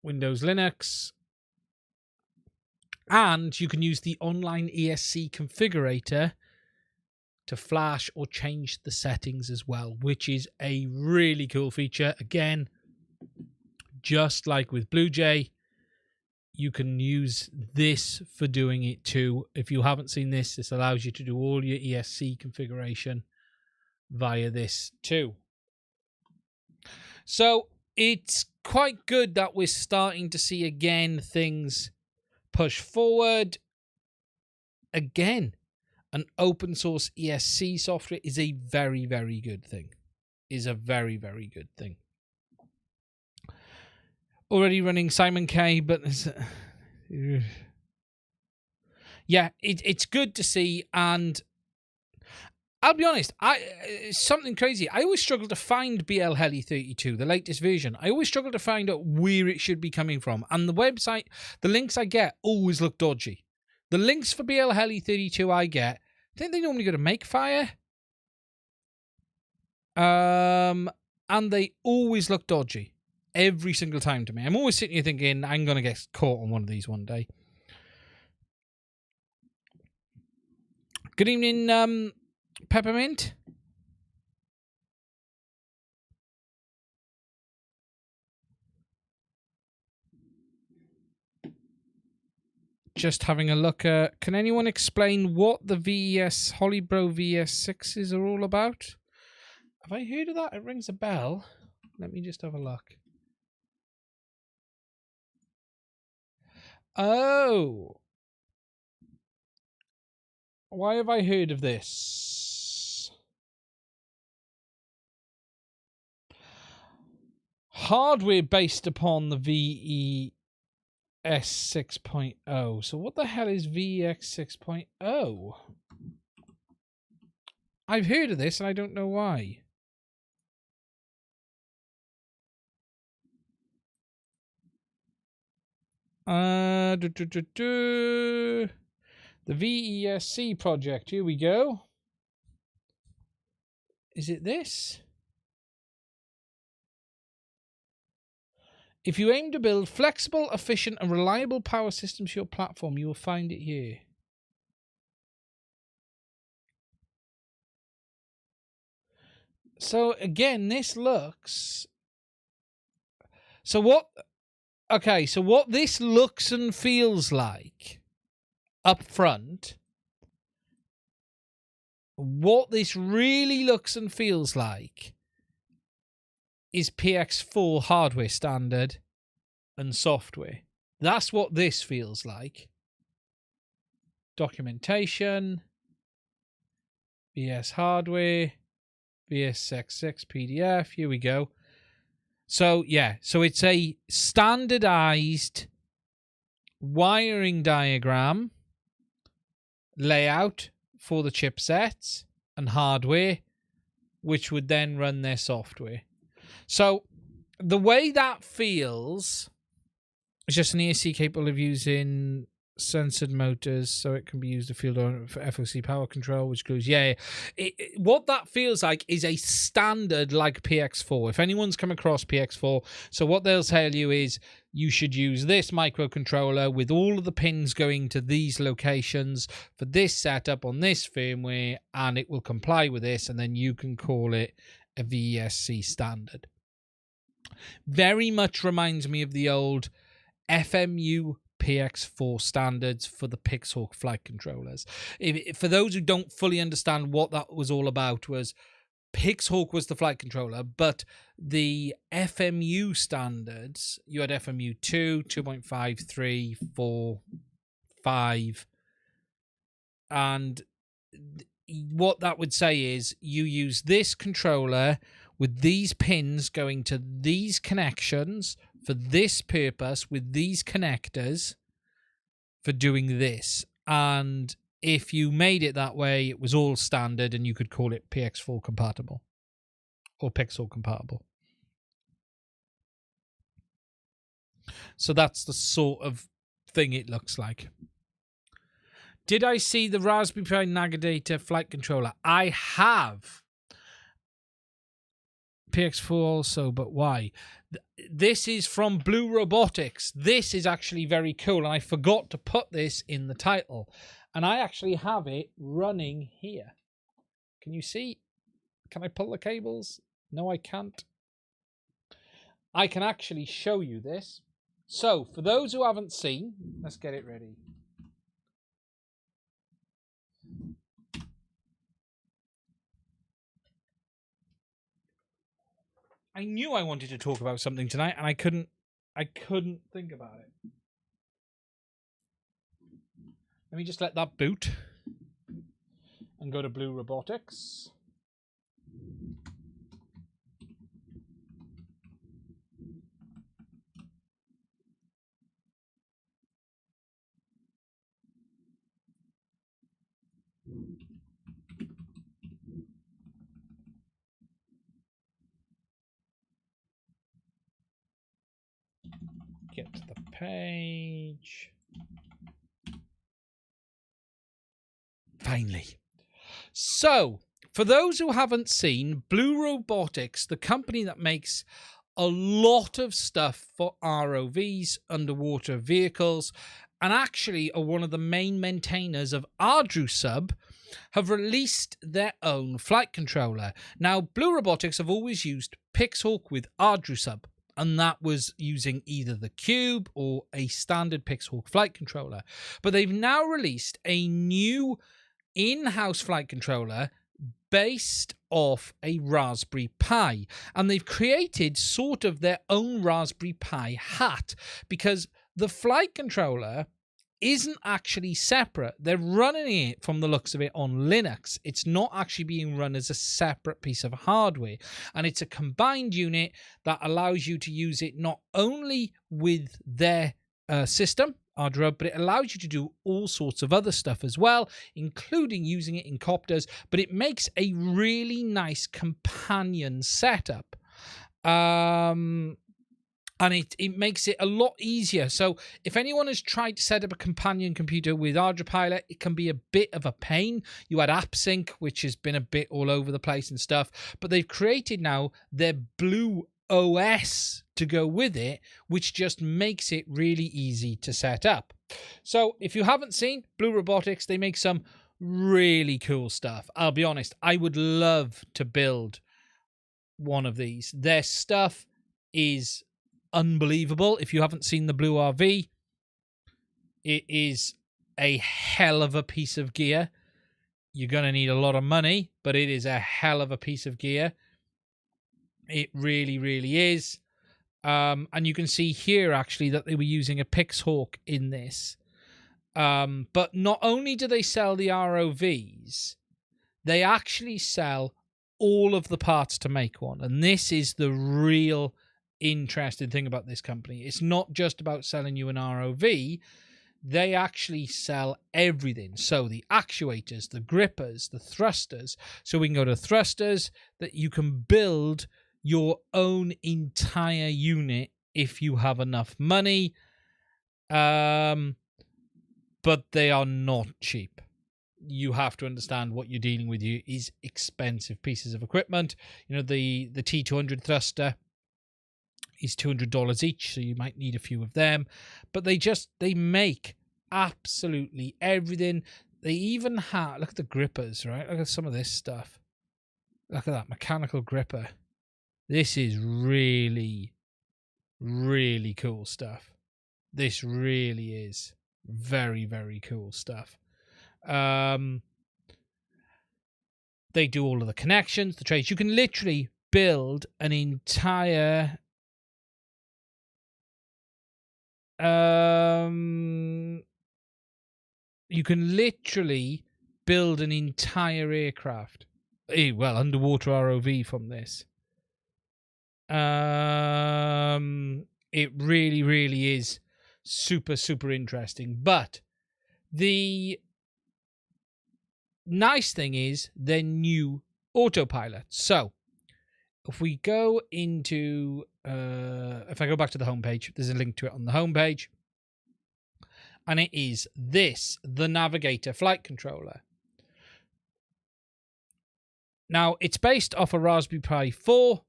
Windows, Linux. And you can use the online ESC configurator to flash or change the settings as well, which is a really cool feature. Again, just like with Blue Jay, you can use this for doing it too. If you haven't seen this, this allows you to do all your ESC configuration via this too. So it's quite good that we're starting to see again things push forward. Again, an open source ESC software is a very, very good thing. Is a very, very good thing. Already running Simon K, but yeah, it's good to see. And I'll be honest, something crazy. I always struggle to find BL Heli 32, the latest version. I always struggle to find out where it should be coming from. And the website, the links I get always look dodgy. The links for BL Heli 32 I get, I think they normally go to Makefire. And they always look dodgy. Every single time to me. I'm always sitting here thinking, I'm going to get caught on one of these one day. Good evening, Peppermint. Just having a look. Can anyone explain what the VES Hollybro VS6s are all about? Have I heard of that? It rings a bell. Let me just have a look. Oh. Why have I heard of this? Hardware based upon the VES 6.0. So what the hell is VEX 6.0? I've heard of this and I don't know why. The VESC project. Here we go. Is it this? If you aim to build flexible, efficient, and reliable power systems for your platform, you will find it here. So again, this looks. So what? Okay, so what this looks and feels like up front. What this really looks and feels like is PX4 hardware standard and software. That's what this feels like. Documentation, VS hardware, VSX6 PDF. Here we go. So, yeah. So it's a standardized wiring diagram layout for the chipsets and hardware, which would then run their software. So the way that feels is just an ESC capable of using censored motors, so it can be used to field for FOC power control, which goes, what that feels like is a standard like PX4. If anyone's come across PX4, so what they'll tell you is you should use this microcontroller with all of the pins going to these locations for this setup on this firmware, and it will comply with this, and then you can call it a VESC standard. Very much reminds me of the old FMU PX4 standards for the Pixhawk flight controllers. For those who don't fully understand what that was all about, was Pixhawk was the flight controller, but the FMU standards, you had FMU 2, 2.5, 3, 4, 5, and what that would say is you use this controller with these pins going to these connections for this purpose with these connectors for doing this. And if you made it that way, it was all standard and you could call it PX4 compatible or Pixel compatible. So that's the sort of thing it looks like. Did I see the Raspberry Pi Navigator flight controller? I have. PX4 also, but why? This is from Blue Robotics. This is actually very cool, and I forgot to put this in the title. And I actually have it running here. Can you see? Can I pull the cables? No, I can't. I can actually show you this. So, for those who haven't seen, let's get it ready. I knew I wanted to talk about something tonight, and I couldn't think about it. Let me just let that boot and go to Blue Robotics. Get to the page. Finally. So, for those who haven't seen, Blue Robotics, the company that makes a lot of stuff for ROVs, underwater vehicles, and actually are one of the main maintainers of HDZero, have released their own flight controller. Now, Blue Robotics have always used Pixhawk with HDZero, and that was using either the Cube or a standard Pixhawk flight controller. But they've now released a new in-house flight controller based off a Raspberry Pi, and they've created sort of their own Raspberry Pi hat, because the flight controller isn't actually separate. They're running it, from the looks of it, on Linux. It's not actually being run as a separate piece of hardware, and it's a combined unit that allows you to use it not only with their system, HDZero, but it allows you to do all sorts of other stuff as well, including using it in copters. But it makes a really nice companion setup. And it makes it a lot easier. So if anyone has tried to set up a companion computer with HDZero, it can be a bit of a pain. You had AppSync, which has been a bit all over the place and stuff. But they've created now their Blue OS to go with it, which just makes it really easy to set up. So if you haven't seen Blue Robotics, they make some really cool stuff. I'll be honest, I would love to build one of these. Their stuff is unbelievable. If you haven't seen the Blue RV, it is a hell of a piece of gear. You're going to need a lot of money, but it is a hell of a piece of gear. It really, really is. And you can see here, actually, that they were using a Pixhawk in this. But not only do they sell the ROVs, they actually sell all of the parts to make one. And this is the real interesting thing about this company. It's not just about selling you an ROV. They actually sell everything. So the actuators, the grippers, the thrusters. So we can go to thrusters, that you can build your own entire unit if you have enough money. But they are not cheap. You have to understand what you're dealing with. You is expensive pieces of equipment. You know, the T200 thruster is $200 each, so you might need a few of them. But they make absolutely everything. They even have, look at the grippers, right? Look at some of this stuff. Look at that mechanical gripper. This is really, really cool stuff. This really is very, very cool stuff. They do all of the connections, the trays. You can literally build an entire aircraft. Well, underwater ROV from this. It really, really is super, super interesting. But the nice thing is their new autopilot. So if we go into, if I go back to the homepage, there's a link to it on the homepage. And it is this, the Navigator flight controller. Now, it's based off a Raspberry Pi 4.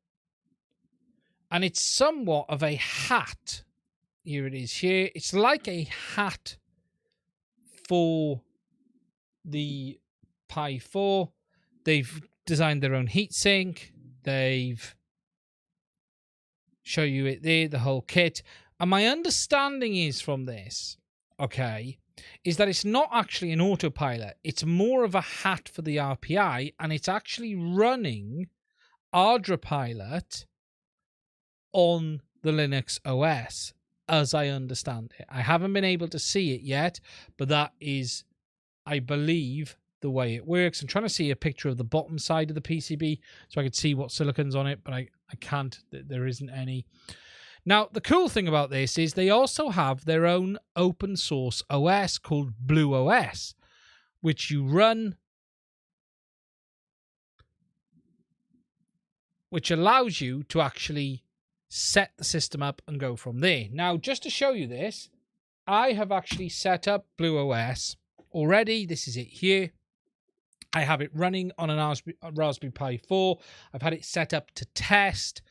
And it's somewhat of a hat. Here it is here. It's like a hat for the Pi 4. They've designed their own heatsink. They've show you it there, the whole kit. And my understanding is from this, okay, is that it's not actually an autopilot. It's more of a hat for the RPI, and it's actually running HDZero on the Linux OS, as I understand it. I haven't been able to see it yet, but that is, I believe, the way it works. I'm trying to see a picture of the bottom side of the PCB so I could see what silicon's on it, but I can't. There isn't any. Now, the cool thing about this is they also have their own open source OS called Blue OS, which you run, which allows you to actually set the system up and go from there. Now, just to show you this, I have actually set up Blue OS already. This is it here. I have it running on a Raspberry Pi 4. I've had it set up to test,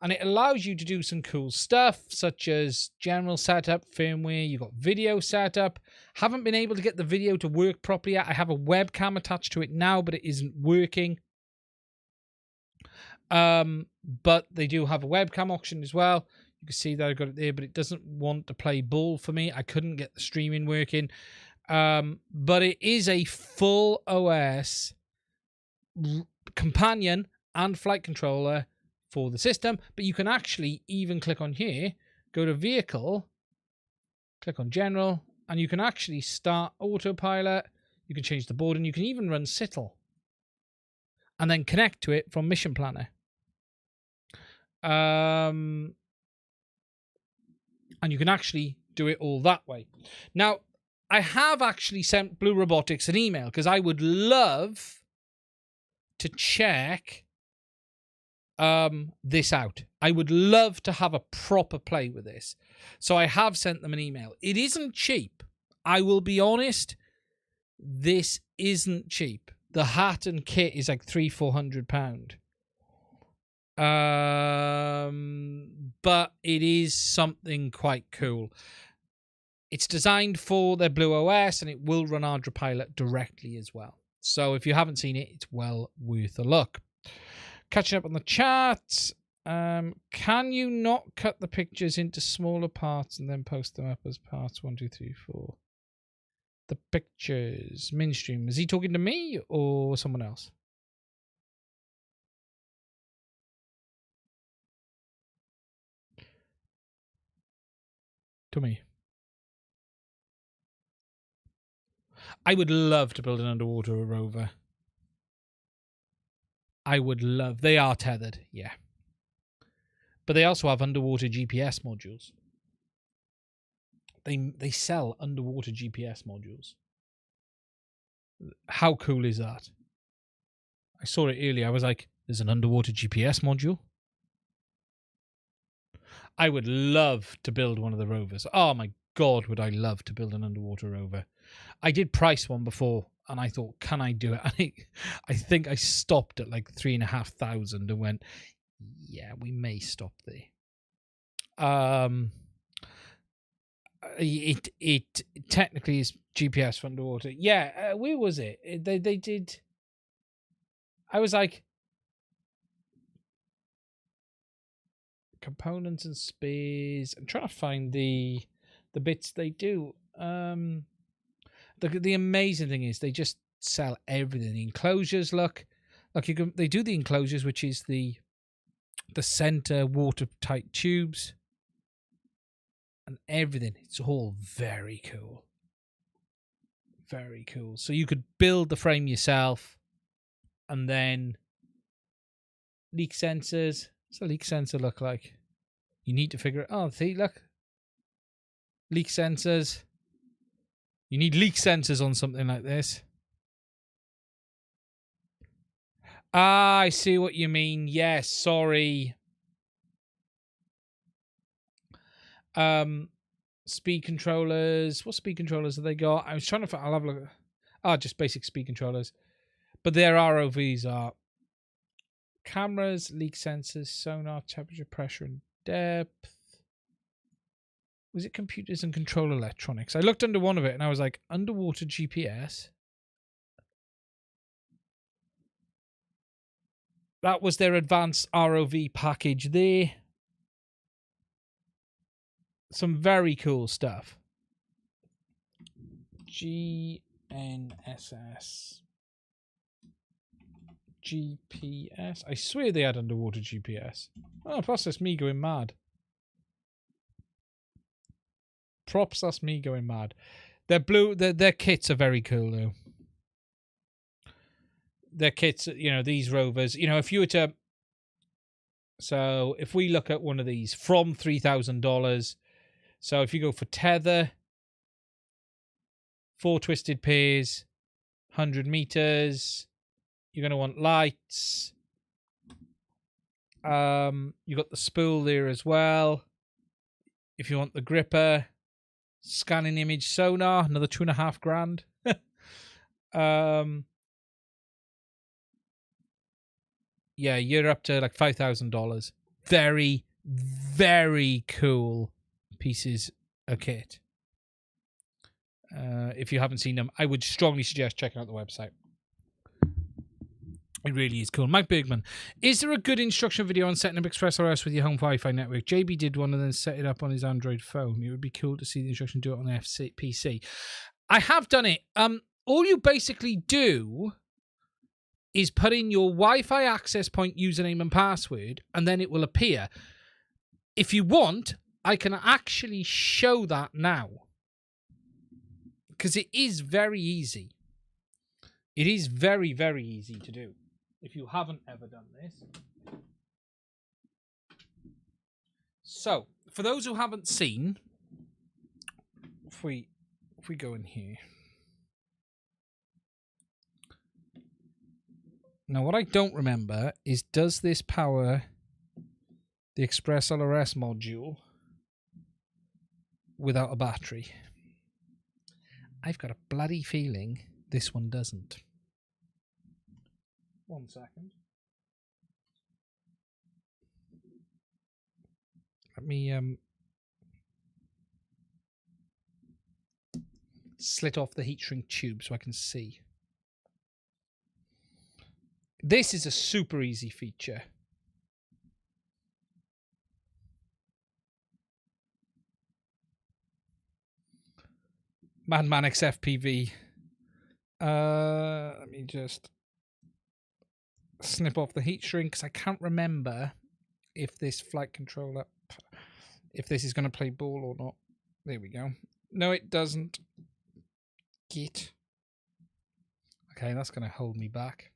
and it allows you to do some cool stuff, such as general setup, firmware. You've got video setup. Haven't been able to get the video to work properly yet. I have a webcam attached to it now, but it isn't working. But they do have a webcam option as well. You can see that I got it there, but it doesn't want to play ball for me. I couldn't get the streaming working. But it is a full OS companion and flight controller for the system. But you can actually even click on here, go to vehicle, click on general, and you can actually start autopilot. You can change the board, and you can even run SITL and then connect to it from Mission Planner. And you can actually do it all that way. Now, I have actually sent Blue Robotics an email because I would love to check this out. I would love to have a proper play with this. So I have sent them an email. It isn't cheap. I will be honest. This isn't cheap. The hat and kit is like £300-400. But it is something quite cool. It's designed for their Blue OS, and it will run ArduPilot directly as well. So if you haven't seen it, it's well worth a look. Catching up on the chat. Can you not cut the pictures into smaller parts and then post them up as parts 1, 2, 3, 4? The pictures. Mainstream. Is he talking to me or someone else? To me. I would love to build an underwater rover. I would love. They are tethered, yeah. But they also have underwater GPS modules. They sell underwater GPS modules. How cool is that? I saw it earlier. I was like, there's an underwater GPS module? I would love to build one of the rovers. Oh my God, would I love to build an underwater rover. I did price one before, and I thought, can I do it? And I think I stopped at like 3,500 and went, yeah, we may stop there. It technically is GPS for underwater. Yeah, where was it? They did. I was like, components and spares. I'm trying to find the bits they do. The amazing thing is they just sell everything. The enclosures, look, they do the enclosures, which is the center watertight tubes and everything. It's all very cool. Very cool. So you could build the frame yourself, and then leak sensors. What's a leak sensor look like? You need to figure it. Oh, see, look, leak sensors. You need leak sensors on something like this. Ah, I see what you mean. Yes, sorry. Speed controllers. What speed controllers have they got? I was trying to. I'll have a look. Ah, just basic speed controllers. But their ROVs are cameras, leak sensors, sonar, temperature, pressure, and depth. Was it computers and control electronics? I looked under one of it and I was like, underwater GPS. That was their advanced ROV package there. Some very cool stuff. GNSS. GPS. I swear they had underwater GPS. Oh, plus that's me going mad. Props, that's me going mad. Their blue, their kits are very cool though. Their kits, you know, these rovers, you know, if you were to, so if we look at one of these from $3,000, so if you go for tether, 4 twisted pairs, 100 meters, you're going to want lights. You got the spool there as well. If you want the gripper, scanning image sonar, another $2,500. Yeah, you're up to like $5,000. Very, very cool pieces of kit. If you haven't seen them, I would strongly suggest checking out the website. It really is cool. Mike Bergman, is there a good instruction video on setting up ExpressRS with your home Wi-Fi network? JB did one and then set it up on his Android phone. It would be cool to see the instruction do it on the PC. I have done it. All you basically do is put in your Wi-Fi access point username and password, and then it will appear. If you want, I can actually show that now, because it is very easy. It is very, very easy to do if you haven't ever done this. So, for those who haven't seen, if we go in here. Now, what I don't remember is, does this power the ExpressLRS module without a battery? I've got a bloody feeling this one doesn't. 1 second. Let me slit off the heat shrink tube so I can see. This is a super easy feature. Madman XFPV. Let me just snip off the heat shrink because I can't remember if this flight controller, if this is going to play ball or not. There we go. No, it doesn't. Git. Okay, that's going to hold me back.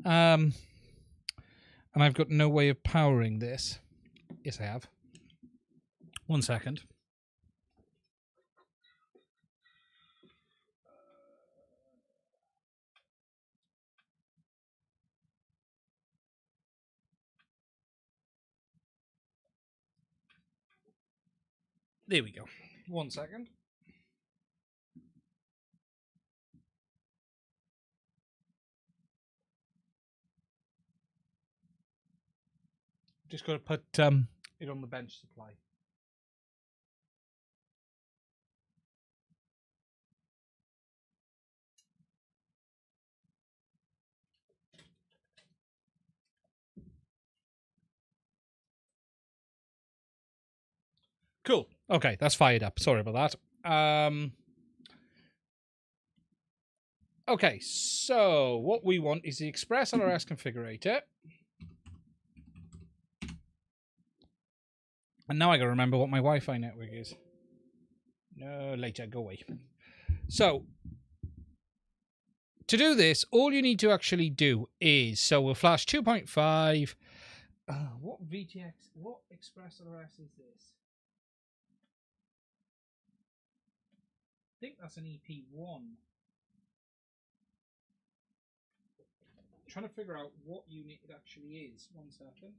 And I've got no way of powering this. Yes, I have. 1 second. There we go. 1 second. Just got to put it on the bench supply. Cool. Okay, that's fired up. Sorry about that. Okay, so what we want is the ExpressLRS configurator. And now I gotta remember what my Wi-Fi network is. No, later, go away. So, to do this, all you need to actually do is, so we'll flash 2.5. What VTX, what ExpressLRS is this? I think that's an EP1. I'm trying to figure out what unit it actually is. 1 second.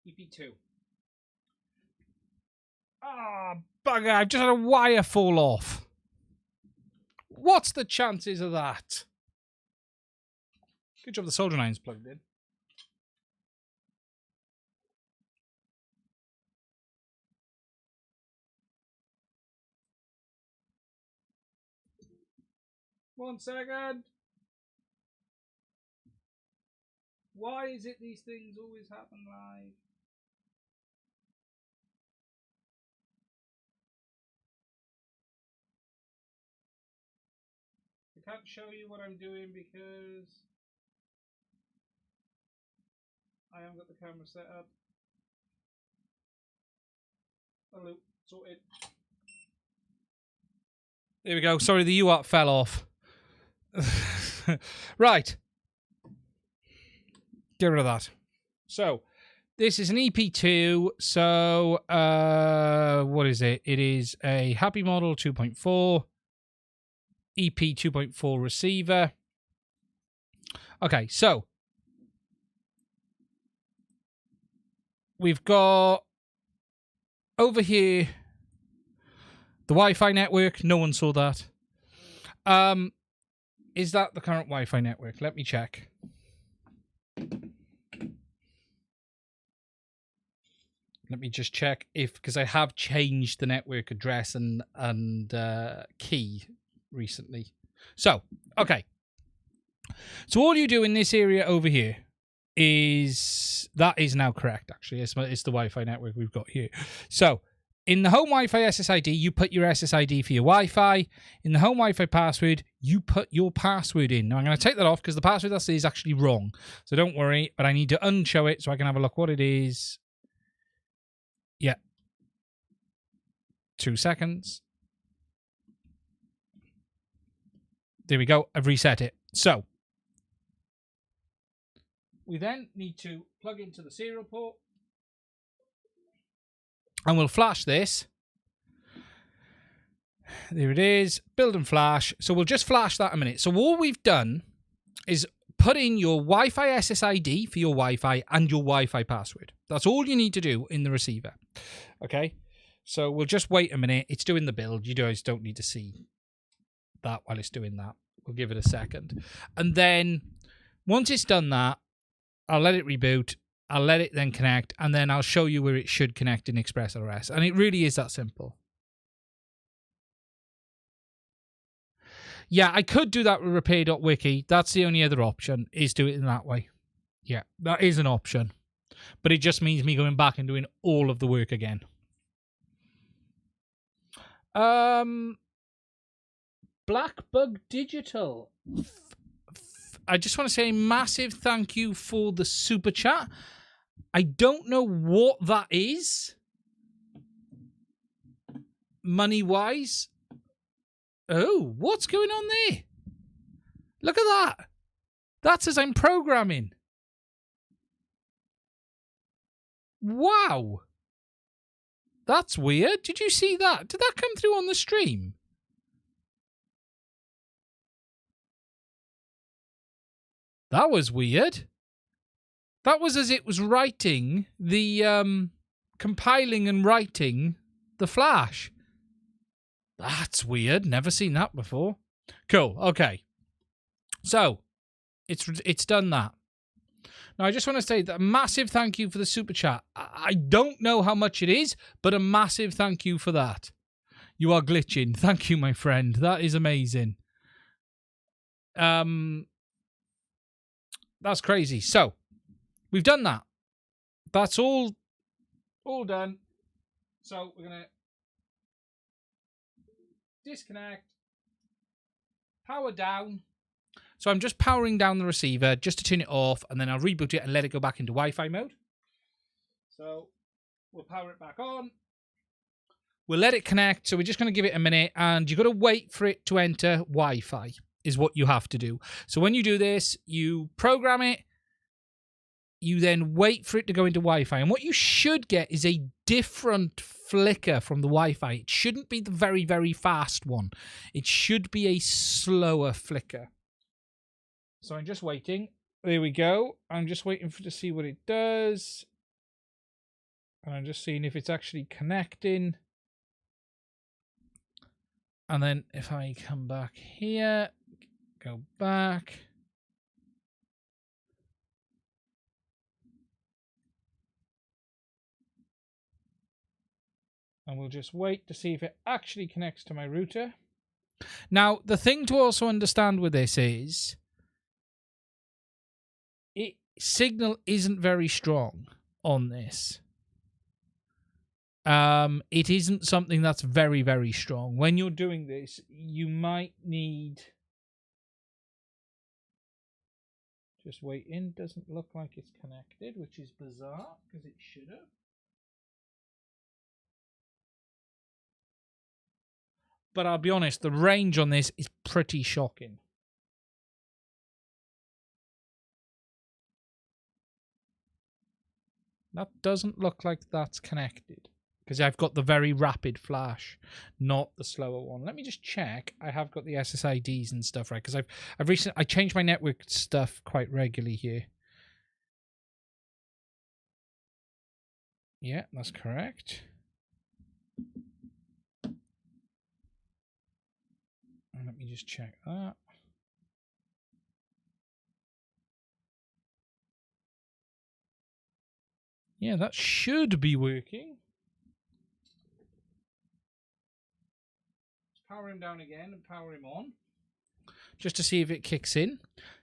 EP2. Ah, bugger, I've just had a wire fall off. What's the chances of that? Good job the soldering iron's plugged in. One second. Why is it these things always happen live? I can't show you what I'm doing because I haven't got the camera set up. Hello, sorted. There we go. Sorry, the UART fell off. Right. Get rid of that. So, this is an EP2. So, what is it? It is a Happy Model 2.4. EP 2.4 receiver. Okay, so we've got over here the Wi-Fi network. No one saw that. Is that the current Wi-Fi network? Let me check. Let me just check because I have changed the network address and key recently. So, okay. So all you do in this area over here is that is now correct. Actually, it's the Wi-Fi network we've got here. So in the home Wi-Fi SSID, you put your SSID for your Wi-Fi. In the home Wi-Fi password, you put your password in. Now I'm going to take that off because the password I see is actually wrong. So don't worry, but I need to unshow it so I can have a look what it is. Yeah. 2 seconds. There we go. I've reset it. So we then need to plug into the serial port. And we'll flash this. There it is. Build and flash. So we'll just flash that a minute. So all we've done is put in your Wi-Fi SSID for your Wi-Fi and your Wi-Fi password. That's all you need to do in the receiver. Okay? So we'll just wait a minute. It's doing the build. You guys don't need to see that while it's doing that. We'll give it a second. And then once it's done that, I'll let it reboot. I'll let it then connect, and then I'll show you where it should connect in ExpressLRS. And it really is that simple. Yeah, I could do that with repair.wiki. That's the only other option, is do it in that way. Yeah, that is an option. But it just means me going back and doing all of the work again. Blackbug Digital. I just want to say a massive thank you for the super chat. I don't know what that is, money-wise. Oh, what's going on there? Look at that. That says I'm programming. Wow. That's weird. Did you see that? Did that come through on the stream? That was weird. That was as it was writing the, compiling and writing the flash. That's weird. Never seen that before. Cool. Okay. So, it's done that. Now, I just want to say that a massive thank you for the super chat. I don't know how much it is, but a massive thank you for that. You are glitching. Thank you, my friend. That is amazing. That's crazy. So, we've done that. That's all done. So, we're going to disconnect, power down. So I'm just powering down the receiver just to turn it off, and then I'll reboot it and let it go back into Wi-Fi mode. So we'll power it back on. We'll let it connect. So we're just going to give it a minute, and you've got to wait for it to enter Wi-Fi is what you have to do. So when you do this, you program it. You then wait for it to go into Wi-Fi. And what you should get is a different flicker from the Wi-Fi. It shouldn't be the very, very fast one. It should be a slower flicker. So I'm just waiting. There we go. I'm just waiting to see what it does. And I'm just seeing if it's actually connecting. And then if I come back here, go back. And we'll just wait to see if it actually connects to my router. Now, the thing to also understand with this is signal isn't very strong on this. It isn't something that's very, very strong. When you're doing this, you might need... Just waiting. Doesn't look like it's connected, which is bizarre, because it should have. But I'll be honest, the range on this is pretty shocking. That doesn't look like that's connected, because I've got the very rapid flash, not the slower one. Let me just check. I have got the SSIDs and stuff right, because I changed my network stuff quite regularly here. Yeah, that's correct. And let me just check that. Yeah, that should be working. Let's power him down again and power him on, just to see if it kicks in.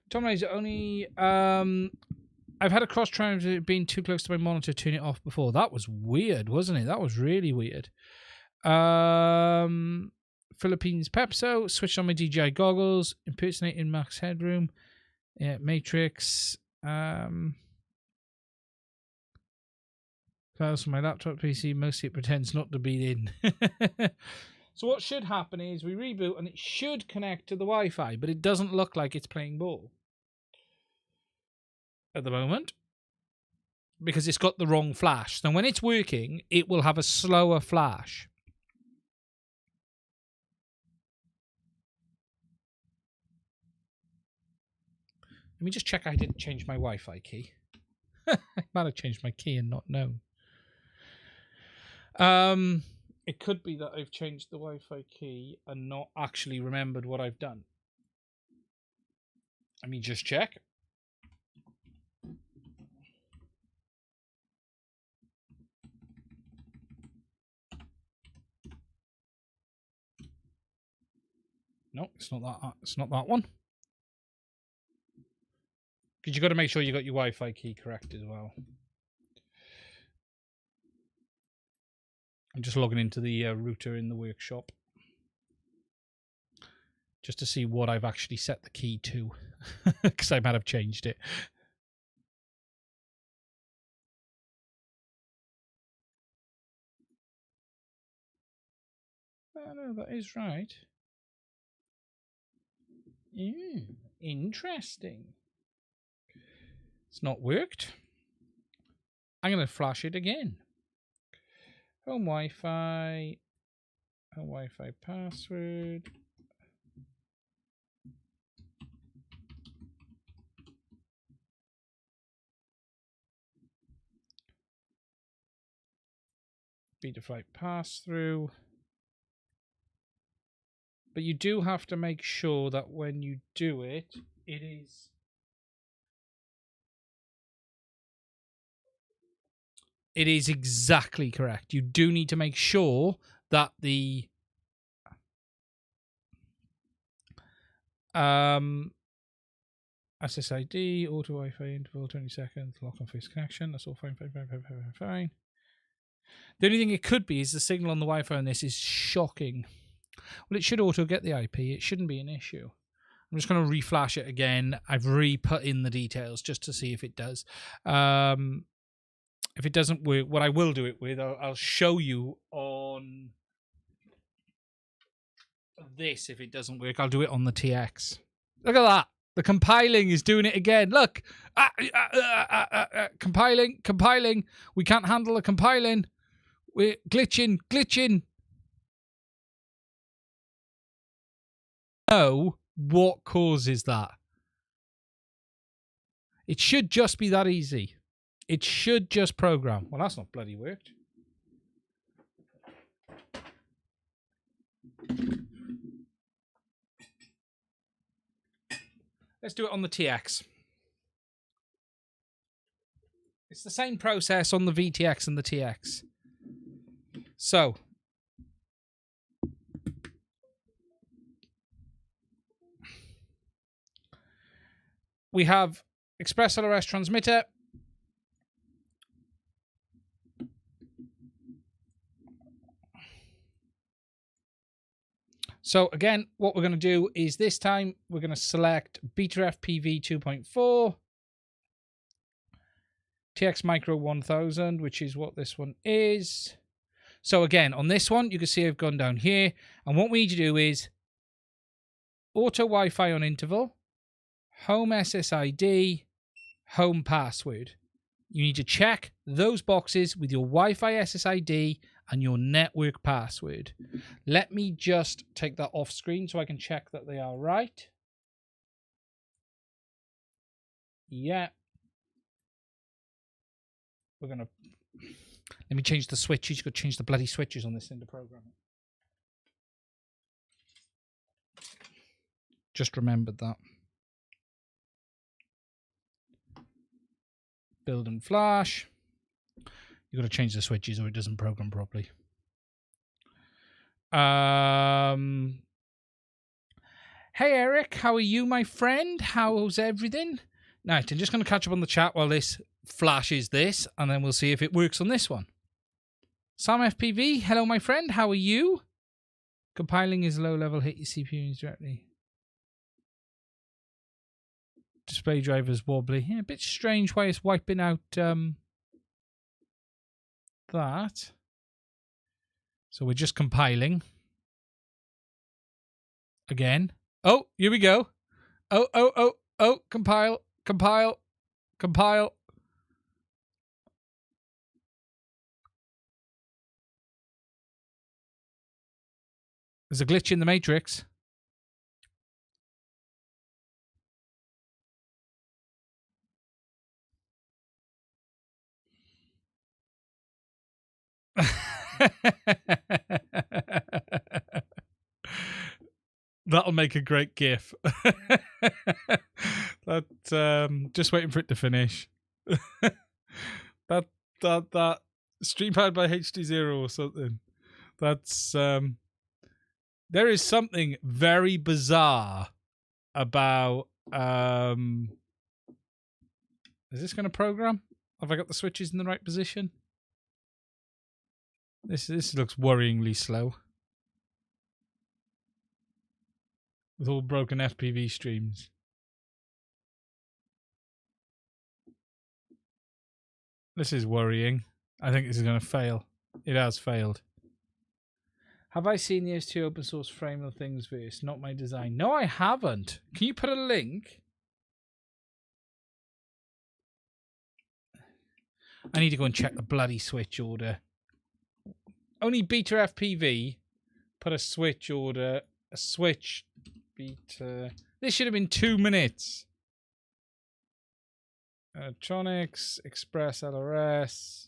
Tom is only... I've had a cross trial of it being too close to my monitor, turn it off before. That was weird, wasn't it? That was really weird. Philippines Pepso, switched on my DJI goggles, impersonating Max Headroom, yeah, Matrix, files from my laptop PC, mostly it pretends not to be in. So what should happen is we reboot and it should connect to the Wi-Fi, but it doesn't look like it's playing ball at the moment, because it's got the wrong flash. So when it's working, it will have a slower flash. Let me just check I didn't change my Wi-Fi key. I might have changed my key and not known. It could be that I've changed the Wi-Fi key and not actually remembered what I've done. Let me just check. No, it's not that. It's not that one. Because you've got to make sure you got your Wi-Fi key correct as well. I'm just logging into the router in the workshop, just to see what I've actually set the key to, because I might have changed it. Oh, no, that is right. Interesting. It's not worked. I'm going to flash it again. Home Wi-Fi. Home Wi-Fi password. BetaFPV pass-through. But you do have to make sure that when you do it, it is... It is exactly correct. You do need to make sure that the SSID, auto Wi-Fi interval, 20 seconds, lock on face connection. That's all fine. The only thing it could be is the signal on the Wi-Fi on this is shocking. Well, it should auto get the IP. It shouldn't be an issue. I'm just going to reflash it again. I've re-put in the details just to see if it does. If it doesn't work, what I will do it with, I'll show you on this. If it doesn't work, I'll do it on the TX. Look at that. The compiling is doing it again. Look. Compiling. We can't handle the compiling. We're glitching. Oh, what causes that? It should just be that easy. It should just program. Well, that's not bloody worked. Let's do it on the TX. It's the same process on the VTX and the TX. So, we have Express LRS transmitter. So again, what we're going to do is this time we're going to select BetaFPV 2.4, TX Micro 1000, which is what this one is. So again, on this one, you can see I've gone down here. And what we need to do is auto Wi-Fi on interval, home SSID, home password. You need to check those boxes with your Wi-Fi SSID and your network password. Let me just take that off screen so I can check that they are right. Yeah. We're going to... Let me change the switches. You've got to change the bloody switches on this in the program. Just remembered that. Build and flash. You've got to change the switches or it doesn't program properly. Hey Eric, how are you, my friend? How's everything? Right, I'm just going to catch up on the chat while this flashes this, and then we'll see if it works on this one. Sam FPV, hello, my friend. How are you? Compiling is low level. Hit your CPU directly. Display drivers wobbly. Yeah, a bit strange why it's wiping out that. So we're just compiling. Again. Oh, here we go. Oh, compile. There's a glitch in the matrix. That'll make a great GIF. Just waiting for it to finish. that stream powered by HDZero or something. That's there is something very bizarre about is this going to program? Have I got the switches in the right position? This looks worryingly slow. With all broken FPV streams. This is worrying. I think this is going to fail. It has failed. Have I seen the S2 open source frame of things verse? Not my design. No, I haven't. Can you put a link? I need to go and check the bloody switch order. Only BetaFPV put a switch order. A switch beta. This should have been 2 minutes. Electronics, Express LRS.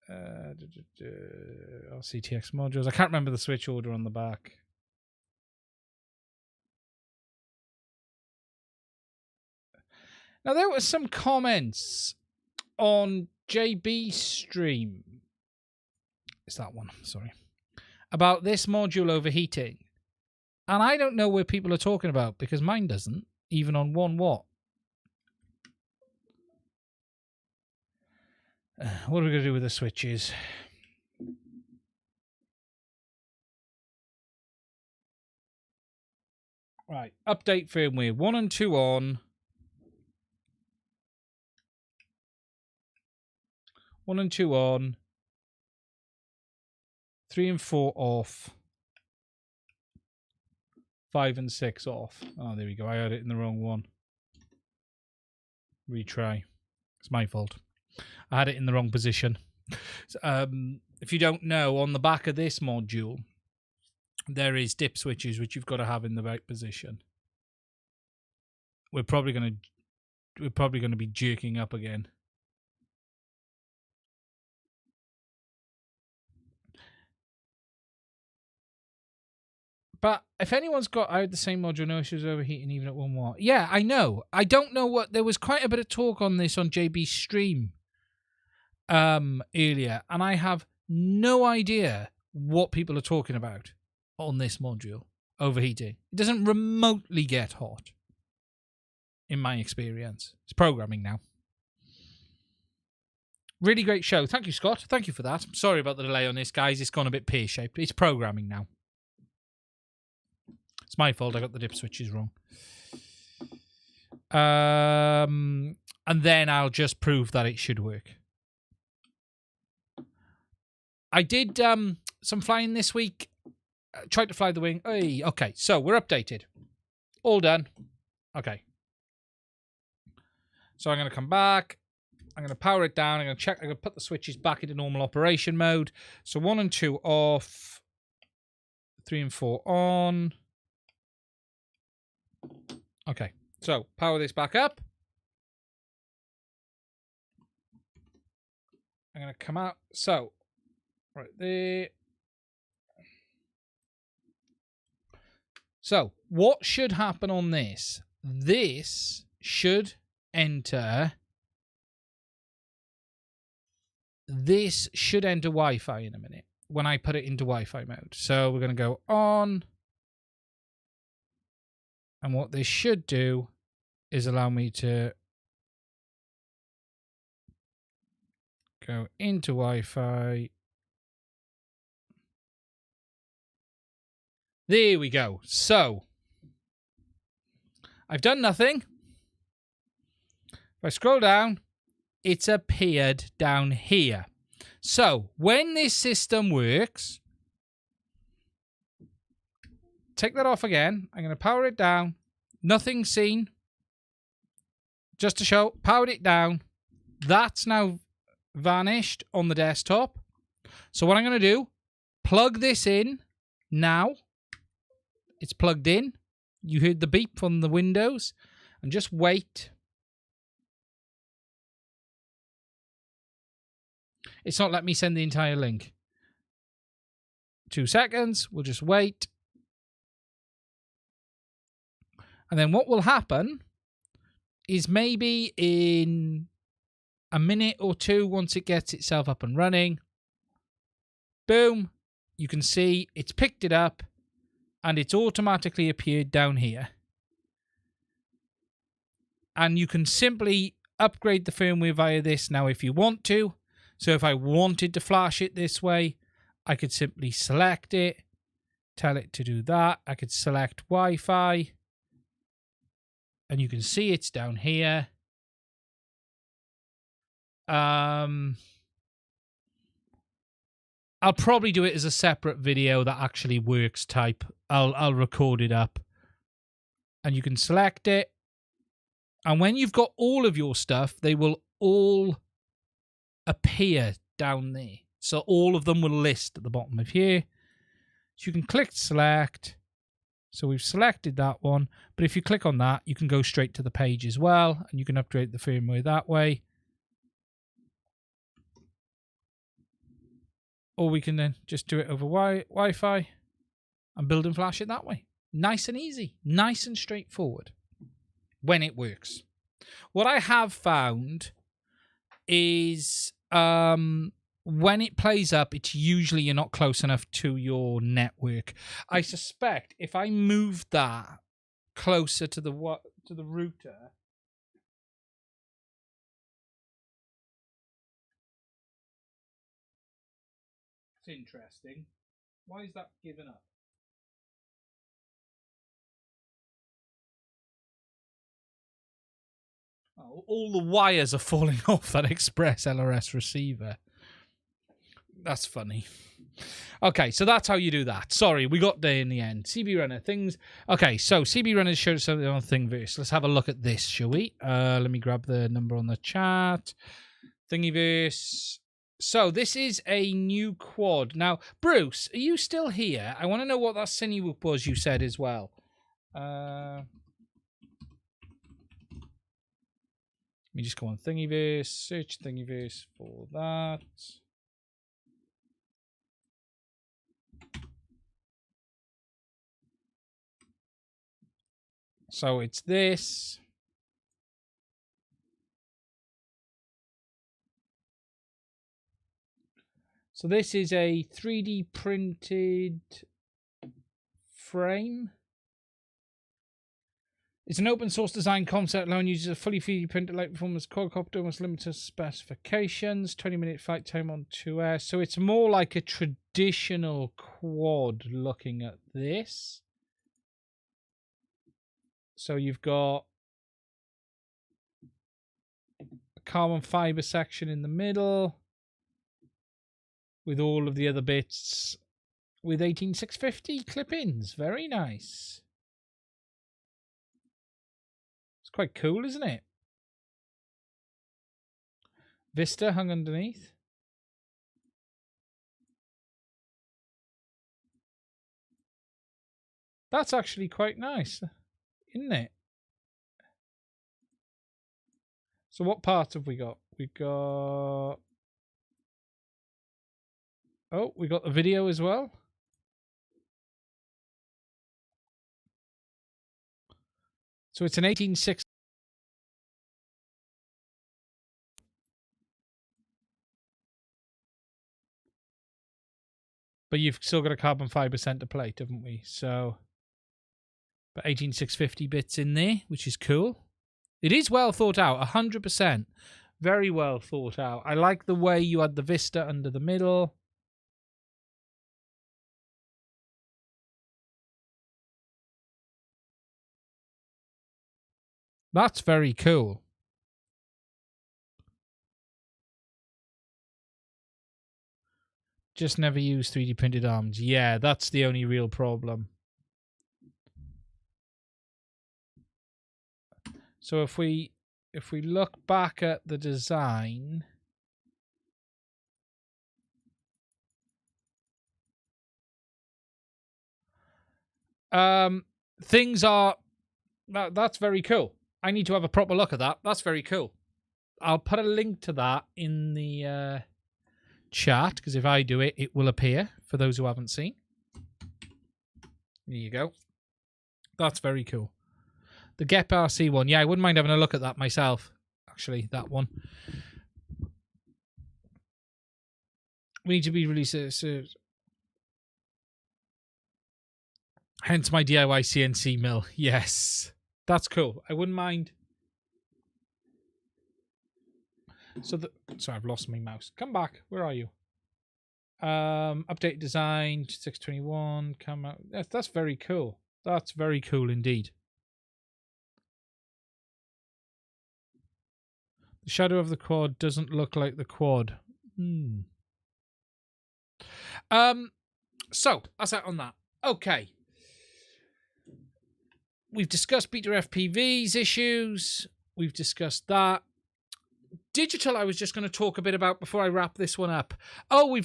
RCTX modules. I can't remember the switch order on the back. Now, there were some comments on JB's stream. It's that one, sorry. About this module overheating. And I don't know where people are talking about because mine doesn't, even on 1 watt. What are we going to do with the switches? Right, update firmware. 1 and 2 on. 1 and 2 on. 3 and 4 off. 5 and 6 off. Oh, there we go. I had it in the wrong one. Retry. It's my fault. I had it in the wrong position. If you don't know, on the back of this module, there is dip switches which you've got to have in the right position. We're probably going to be jerking up again. But if anyone's got out the same module, no issues overheating even at 1 watt. Yeah, I know. I don't know what... There was quite a bit of talk on this on JB's stream earlier, and I have no idea what people are talking about on this module. Overheating. It doesn't remotely get hot. in my experience. It's programming now. Really great show. Thank you, Scott. Thank you for that. I'm sorry about the delay on this, guys. It's gone a bit pear-shaped. It's programming now. It's my fault. I got the dip switches wrong. And then I'll just prove that it should work. I did some flying this week. Tried to fly the wing. Hey, okay, so we're updated. All done. Okay. So I'm going to come back. I'm going to power it down. I'm going to check. I'm going to put the switches back into normal operation mode. So 1 and 2 off. 3 and 4 on. Okay. So power this back up. I'm going to come out. So right there. So what should happen on this? This should enter. This should enter Wi-Fi in a minute when I put it into Wi-Fi mode. So we're going to go on. And what this should do is allow me to go into Wi-Fi. There we go. So I've done nothing. If I scroll down, it's appeared down here. So when this system works, take that off again. I'm going to power it down. Nothing seen. Just to show, powered it down. That's now vanished on the desktop. So what I'm going to do, plug this in now. It's plugged in. You heard the beep from the Windows. And just wait. It's not letting me send the entire link. 2 seconds. We'll just wait. And then what will happen is maybe in a minute or two, once it gets itself up and running, boom, you can see it's picked it up and it's automatically appeared down here. And you can simply upgrade the firmware via this now if you want to. So if I wanted to flash it this way, I could simply select it, tell it to do that. I could select Wi-Fi. And you can see it's down here. I'll probably do it as a separate video that actually works type. I'll record it up. And you can select it. And when you've got all of your stuff, they will all appear down there. So all of them will list at the bottom of here. So you can click select. So we've selected that one. But if you click on that, you can go straight to the page as well. And you can upgrade the firmware that way. Or we can then just do it over Wi-Fi and build and flash it that way. Nice and easy. Nice and straightforward. When it works. What I have found is when it plays up, it's usually you're not close enough to your network. I suspect if I move that closer to the router, it's interesting. Why is that given up? Oh, all the wires are falling off that Express LRS receiver. That's funny. Okay, so that's how you do that. Sorry, we got there in the end. CB Runner, things. Okay, so CB Runner showed something on Thingiverse. Let's have a look at this, shall we? Let me grab the number on the chat. Thingiverse. So this is a new quad. Now, Bruce, are you still here? I want to know what that Cinewhoop was you said as well. Let me just go on Thingiverse, search Thingiverse for that. So it's this. So this is a 3D printed frame. It's an open source design concept allowing users a fully 3D printed light performance quadcopter with limited specifications, 20-minute flight time on 2S. So it's more like a traditional quad looking at this. So you've got a carbon fiber section in the middle with all of the other bits with 18650 clip-ins. Very nice. It's quite cool, isn't it? Vista hung underneath. That's actually quite nice, isn't it? So what parts have we got? We've got... Oh, we got the video as well. So it's an 186. But you've still got a carbon fiber center plate, haven't we? So, but 18650 bits in there, which is cool. It is well thought out, 100%. Very well thought out. I like the way you had the Vista under the middle. That's very cool. Just never use 3D printed arms. Yeah, that's the only real problem. So if we look back at the design, things are that's very cool. I need to have a proper look at that. That's very cool. I'll put a link to that in the chat, because if I do it, it will appear for those who haven't seen. There you go. That's very cool. The Gep RC one. Yeah, I wouldn't mind having a look at that myself. Actually, that one. We need to be released. Hence my DIY CNC mill. Yes. That's cool. I wouldn't mind. So sorry, I've lost my mouse. Come back. Where are you? Update design 621. Come out. That's very cool. That's very cool indeed. The shadow of the quad doesn't look like the quad. So that's that on that. Okay. We've discussed BetaFPV's issues. We've discussed that. Digital, I was just going to talk a bit about before I wrap this one up. Oh, we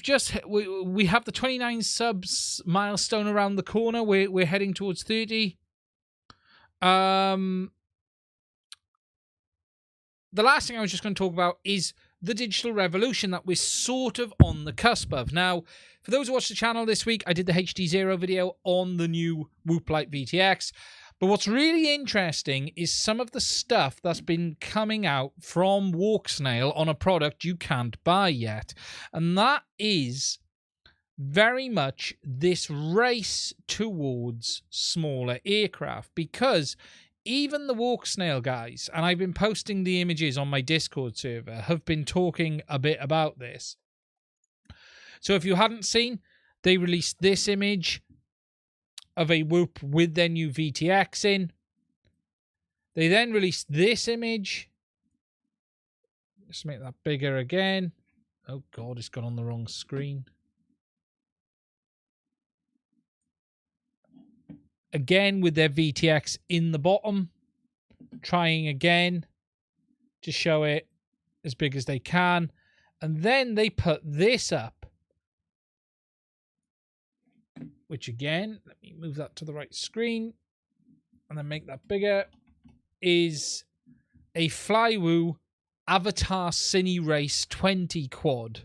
have the 29 subs milestone around the corner. We're heading towards 30. The last thing I was just going to talk about is the digital revolution that we're sort of on the cusp of. Now, for those who watched the channel this week, I did the HDZero video on the new Whoop Light VTX. But what's really interesting is some of the stuff that's been coming out from Walksnail on a product you can't buy yet. And that is very much this race towards smaller aircraft, because even the Walksnail guys, and I've been posting the images on my Discord server, have been talking a bit about this. So if you hadn't seen, they released this image of a Whoop with their new VTX in. They then released this image. Let's make that bigger again. Oh God, it's gone on the wrong screen. Again with their VTX in the bottom. Trying again to show it as big as they can. And then they put this up, which again, let me move that to the right screen and then make that bigger, is a Flywoo Avatar Cine Race 20 quad,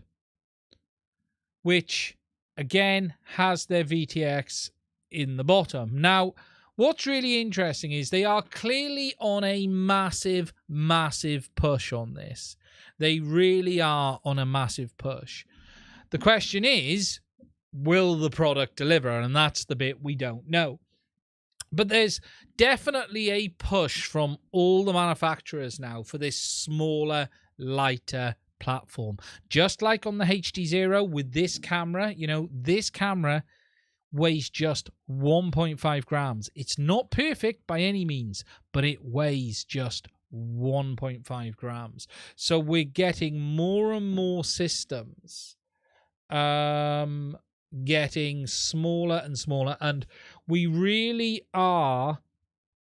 which again has their VTX in the bottom. Now, what's really interesting is they are clearly on a massive, massive push on this. They really are on a massive push. The question is, will the product deliver? And that's the bit we don't know. But there's definitely a push from all the manufacturers now for this smaller, lighter platform. Just like on the HDZero with this camera, you know, this camera weighs just 1.5 grams. It's not perfect by any means, but it weighs just 1.5 grams. So we're getting more and more systems getting smaller and smaller, and we really are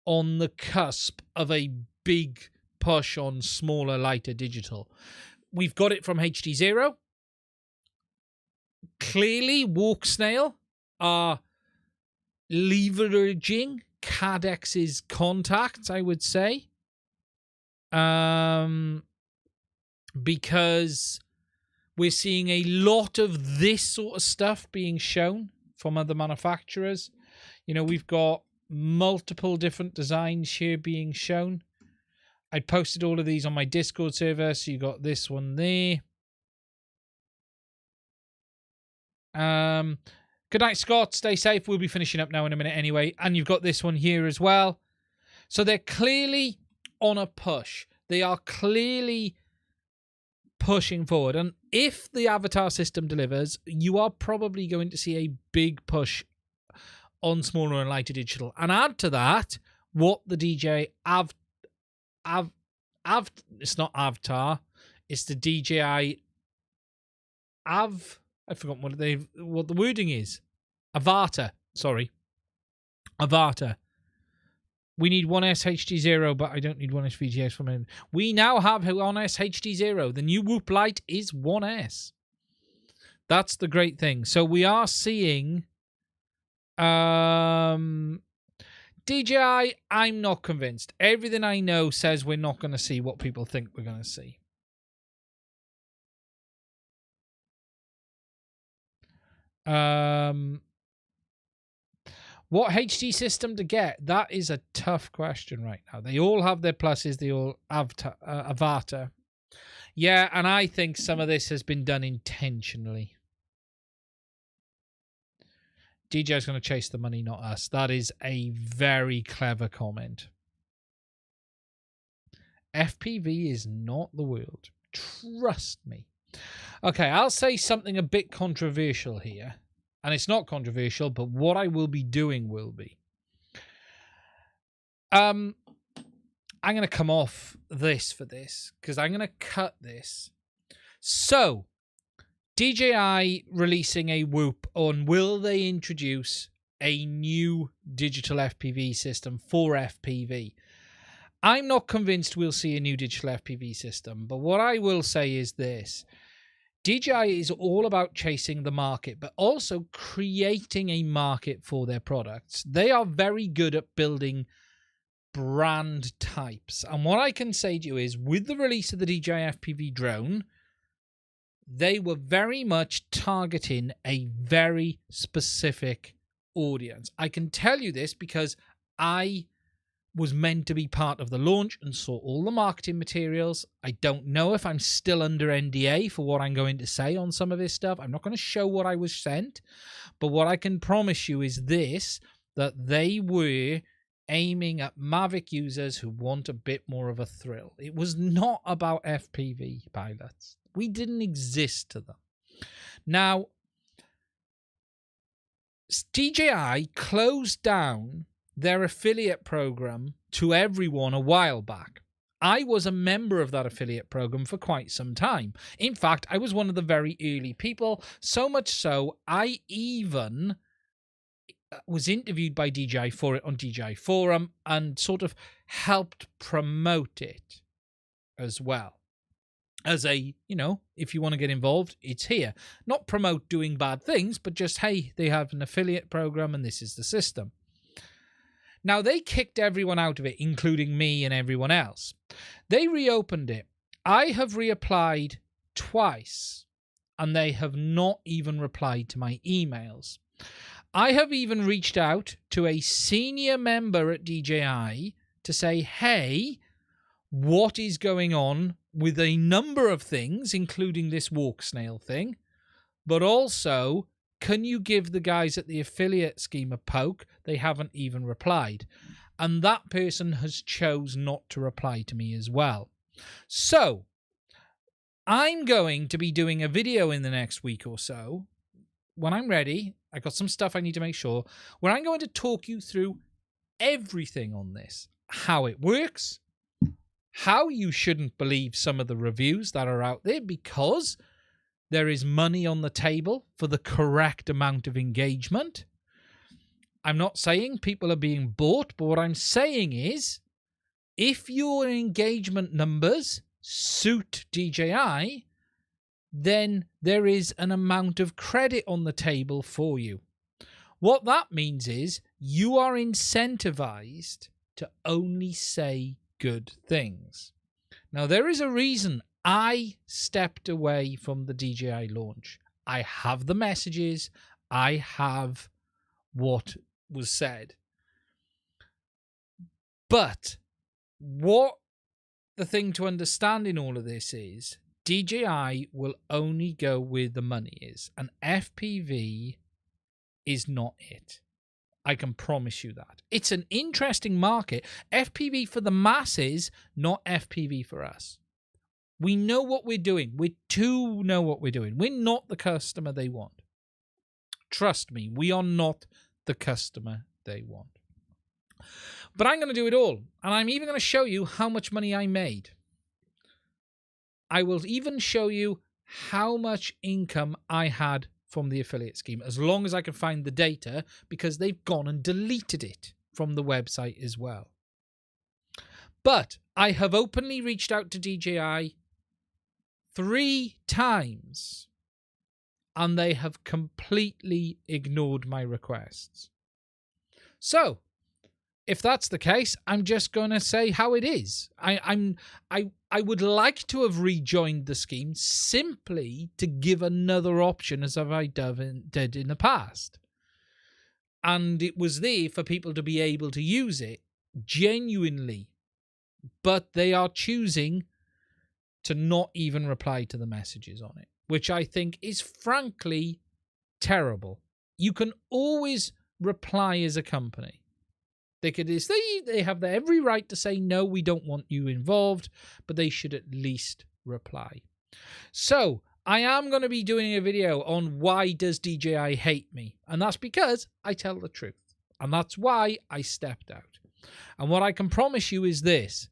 on the cusp of a big push on smaller, lighter digital. We've got it from HDZero. Clearly, Walk Snail are leveraging Cadex's contacts, I would say, because we're seeing a lot of this sort of stuff being shown from other manufacturers. You know, we've got multiple different designs here being shown. I posted all of these on my Discord server, so you got this one there. Good night, Scott. Stay safe. We'll be finishing up now in a minute anyway. And you've got this one here as well. So they're clearly on a push. They are clearly pushing forward. And if the avatar system delivers, you are probably going to see a big push on smaller and lighter digital. And add to that what the it's not Avatar, it's the DJI I've forgotten what the wording is. Avatar. We need 1S HDZero, but I don't need 1S VGS from him. We now have 1S HDZero. The new Whoop Light is 1S. That's the great thing. So we are seeing DJI, I'm not convinced. Everything I know says we're not going to see what people think we're going to see. What HD system to get? That is a tough question right now. They all have their pluses. They all have Avatar. Yeah, and I think some of this has been done intentionally. DJ's going to chase the money, not us. That is a very clever comment. FPV is not the world. Trust me. Okay, I'll say something a bit controversial here. And it's not controversial, but what I will be doing will be. I'm going to come off this for this, because I'm going to cut this. So, DJI releasing a Whoop on will they introduce a new digital FPV system for FPV? I'm not convinced we'll see a new digital FPV system, but what I will say is this. DJI is all about chasing the market, but also creating a market for their products. They are very good at building brand types. And what I can say to you is, with the release of the DJI FPV drone, they were very much targeting a very specific audience. I can tell you this because I was meant to be part of the launch and saw all the marketing materials. I don't know if I'm still under NDA for what I'm going to say on some of this stuff. I'm not going to show what I was sent, but what I can promise you is this, that they were aiming at Mavic users who want a bit more of a thrill. It was not about FPV pilots. We didn't exist to them. Now, DJI closed down their affiliate program to everyone a while back. I was a member of that affiliate program for quite some time. In fact, I was one of the very early people, so much so I even was interviewed by DJI for it on DJI Forum and sort of helped promote it as well. As a, you know, if you want to get involved, it's here. Not promote doing bad things, but just, hey, they have an affiliate program and this is the system. Now, they kicked everyone out of it, including me and everyone else. They reopened it. I have reapplied twice, and they have not even replied to my emails. I have even reached out to a senior member at DJI to say, hey, what is going on with a number of things, including this walk snail thing, but also, can you give the guys at the affiliate scheme a poke? They haven't even replied. And that person has chose not to reply to me as well. So I'm going to be doing a video in the next week or so. When I'm ready, I got some stuff I need to make sure, where I'm going to talk you through everything on this. How it works, how you shouldn't believe some of the reviews that are out there because there is money on the table for the correct amount of engagement. I'm not saying people are being bought, but what I'm saying is if your engagement numbers suit DJI, then there is an amount of credit on the table for you. What that means is you are incentivized to only say good things. Now, there is a reason I stepped away from the DJI launch. I have the messages. I have what was said. But what the thing to understand in all of this is DJI will only go where the money is, and FPV is not it. I can promise you that. It's an interesting market. FPV for the masses, not FPV for us. We know what we're doing. We too know what we're doing. We're not the customer they want. Trust me, we are not the customer they want. But I'm going to do it all. And I'm even going to show you how much money I made. I will even show you how much income I had from the affiliate scheme, as long as I can find the data, because they've gone and deleted it from the website as well. But I have openly reached out to DJI 3 times, and they have completely ignored my requests. So, if that's the case, I'm just going to say how it is. I would like to have rejoined the scheme simply to give another option as I did in the past. And it was there for people to be able to use it genuinely. But they are choosing to not even reply to the messages on it, which I think is frankly terrible. You can always reply as a company. They have every right to say, no, we don't want you involved, but they should at least reply. So I am going to be doing a video on why does DJI hate me? And that's because I tell the truth. And that's why I stepped out. And what I can promise you is this.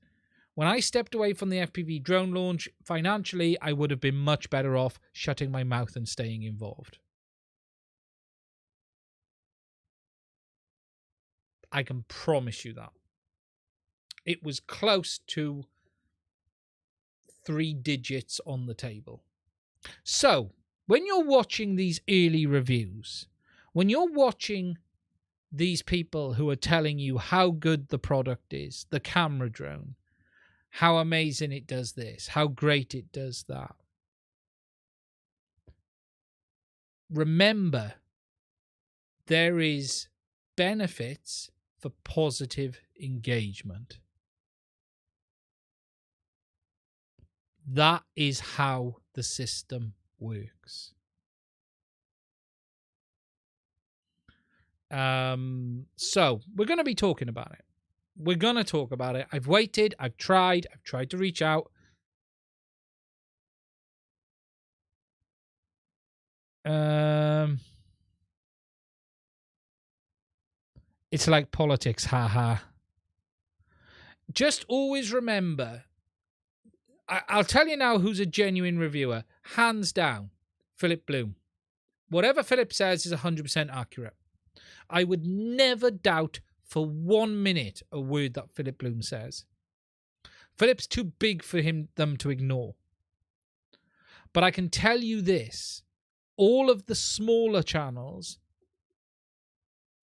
When I stepped away from the FPV drone launch, financially, I would have been much better off shutting my mouth and staying involved. I can promise you that. It was close to 3 digits on the table. So, when you're watching these early reviews, when you're watching these people who are telling you how good the product is, the camera drone, how amazing it does this, how great it does that, remember, there is benefits for positive engagement. That is how the system works. So we're going to be talking about it. We're going to talk about it. I've waited. I've tried to reach out. It's like politics, haha. Just always remember, I'll tell you now who's a genuine reviewer. Hands down, Philip Bloom. Whatever Philip says is 100% accurate. I would never doubt for 1 minute a word that Philip Bloom says. Philip's too big for them to ignore. But I can tell you this, all of the smaller channels,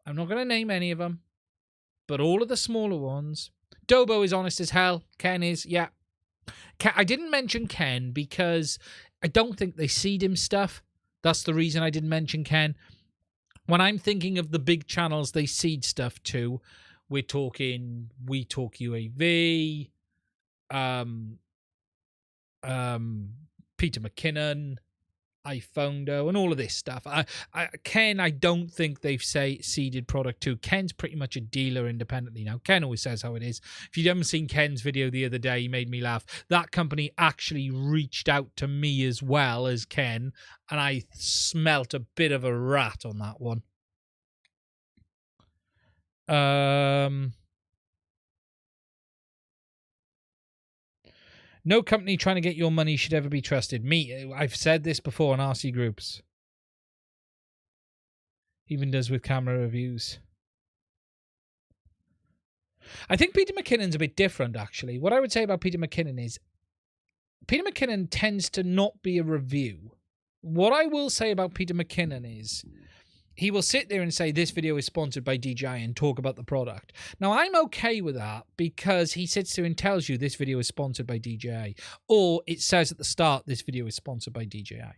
I'm not going to name any of them, but all of the smaller ones, Dobo is honest as hell, Ken is, yeah. I didn't mention Ken because I don't think they seed him stuff. That's the reason I didn't mention Ken. When I'm thinking of the big channels they seed stuff to, we're talking We Talk UAV, Peter McKinnon, iPhonedo, and all of this stuff. Ken, I don't think they've seeded product to. Ken's pretty much a dealer independently now. Ken always says how it is. If you haven't seen Ken's video the other day, he made me laugh. That company actually reached out to me as well as Ken, and I smelt a bit of a rat on that one. No company trying to get your money should ever be trusted. I've said this before on RC groups. Even does with camera reviews. I think Peter McKinnon's a bit different, actually. What I would say about Peter McKinnon is Peter McKinnon tends to not be a review. What I will say about Peter McKinnon is he will sit there and say this video is sponsored by DJI and talk about the product. Now, I'm okay with that because he sits there and tells you this video is sponsored by DJI. Or it says at the start this video is sponsored by DJI.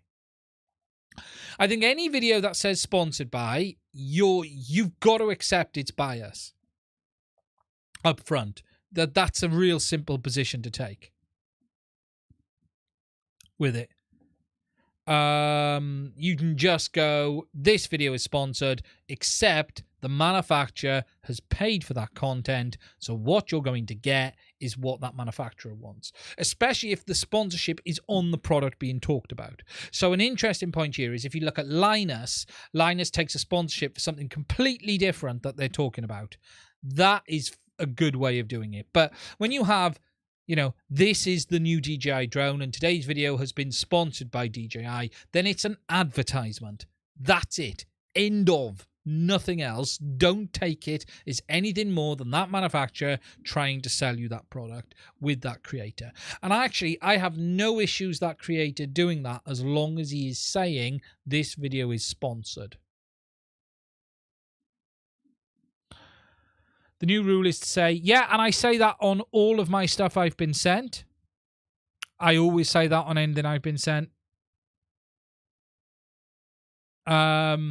I think any video that says sponsored by, you've got to accept it's by us. Up front. That's a real simple position to take with it. You can just go, this video is sponsored, except the manufacturer has paid for that content. So what you're going to get is what that manufacturer wants, especially if the sponsorship is on the product being talked about. So an interesting point here is if you look at Linus takes a sponsorship for something completely different that they're talking about. That is a good way of doing it. But when you have, this is the new DJI drone and today's video has been sponsored by DJI, then it's an advertisement. That's it. End of. Nothing else. Don't take it as anything more than that manufacturer trying to sell you that product with that creator. And I have no issues that creator doing that as long as he is saying this video is sponsored. The new rule is to say, yeah, and I say that on all of my stuff I've been sent. I always say that on anything I've been sent. But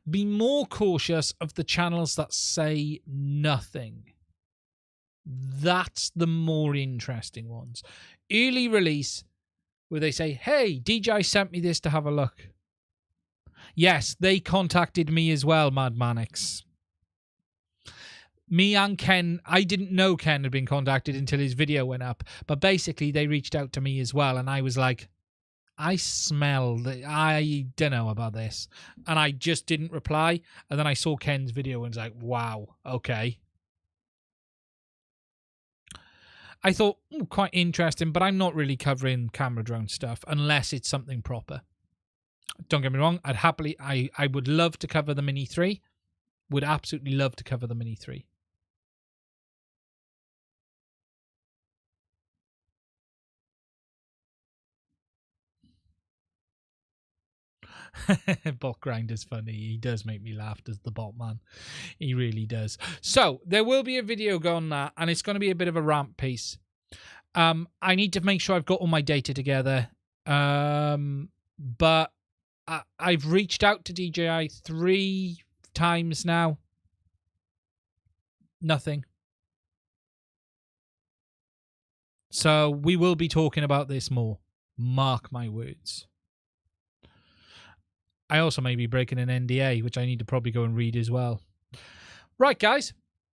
be more cautious of the channels that say nothing. That's the more interesting ones. Early release, where they say, hey, DJI sent me this to have a look. Yes, they contacted me as well, Mad Manix. Me and Ken, I didn't know Ken had been contacted until his video went up. But basically, they reached out to me as well. And I was like, I don't know about this. And I just didn't reply. And then I saw Ken's video and was like, wow, okay. I thought, quite interesting, but I'm not really covering camera drone stuff unless it's something proper. Don't get me wrong, I would love to cover the Mini 3. Would absolutely love to cover the Mini 3. Bot Grinder's funny. He does make me laugh, does the bot man. He really does. So, there will be a video going on that, and it's going to be a bit of a rant piece. I need to make sure I've got all my data together. But I've reached out to DJI 3 times now. Nothing. So we will be talking about this more. Mark my words. I also may be breaking an NDA, which I need to probably go and read as well. Right, guys.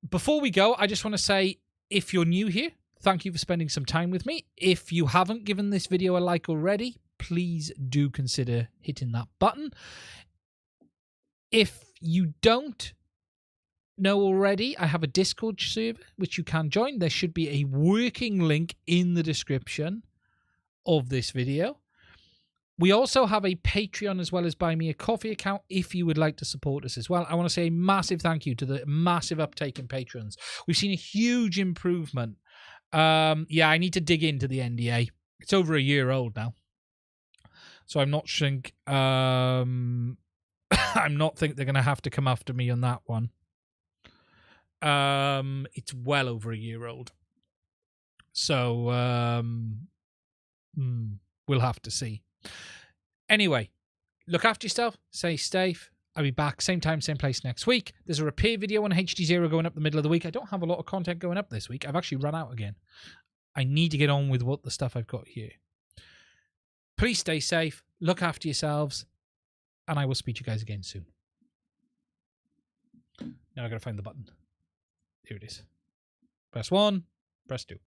Before we go, I just want to say, if you're new here, thank you for spending some time with me. If you haven't given this video a like already, please do consider hitting that button. If you don't know already, I have a Discord server which you can join. There should be a working link in the description of this video. We also have a Patreon as well as Buy Me a Coffee account if you would like to support us as well. I want to say a massive thank you to the massive uptake in patrons. We've seen a huge improvement. Yeah, I need to dig into the NDA. It's over a year old now. So I'm not think I'm not think they're going to have to come after me on that one. It's well over a year old. So we'll have to see. Anyway, look after yourself. Stay safe. I'll be back same time, same place next week. There's a repair video on HDZero going up the middle of the week. I don't have a lot of content going up this week. I've actually run out again. I need to get on with what the stuff I've got here. Please stay safe. Look after yourselves. And I will speak to you guys again soon. Now I gotta find the button. Here it is. Press 1. Press 2.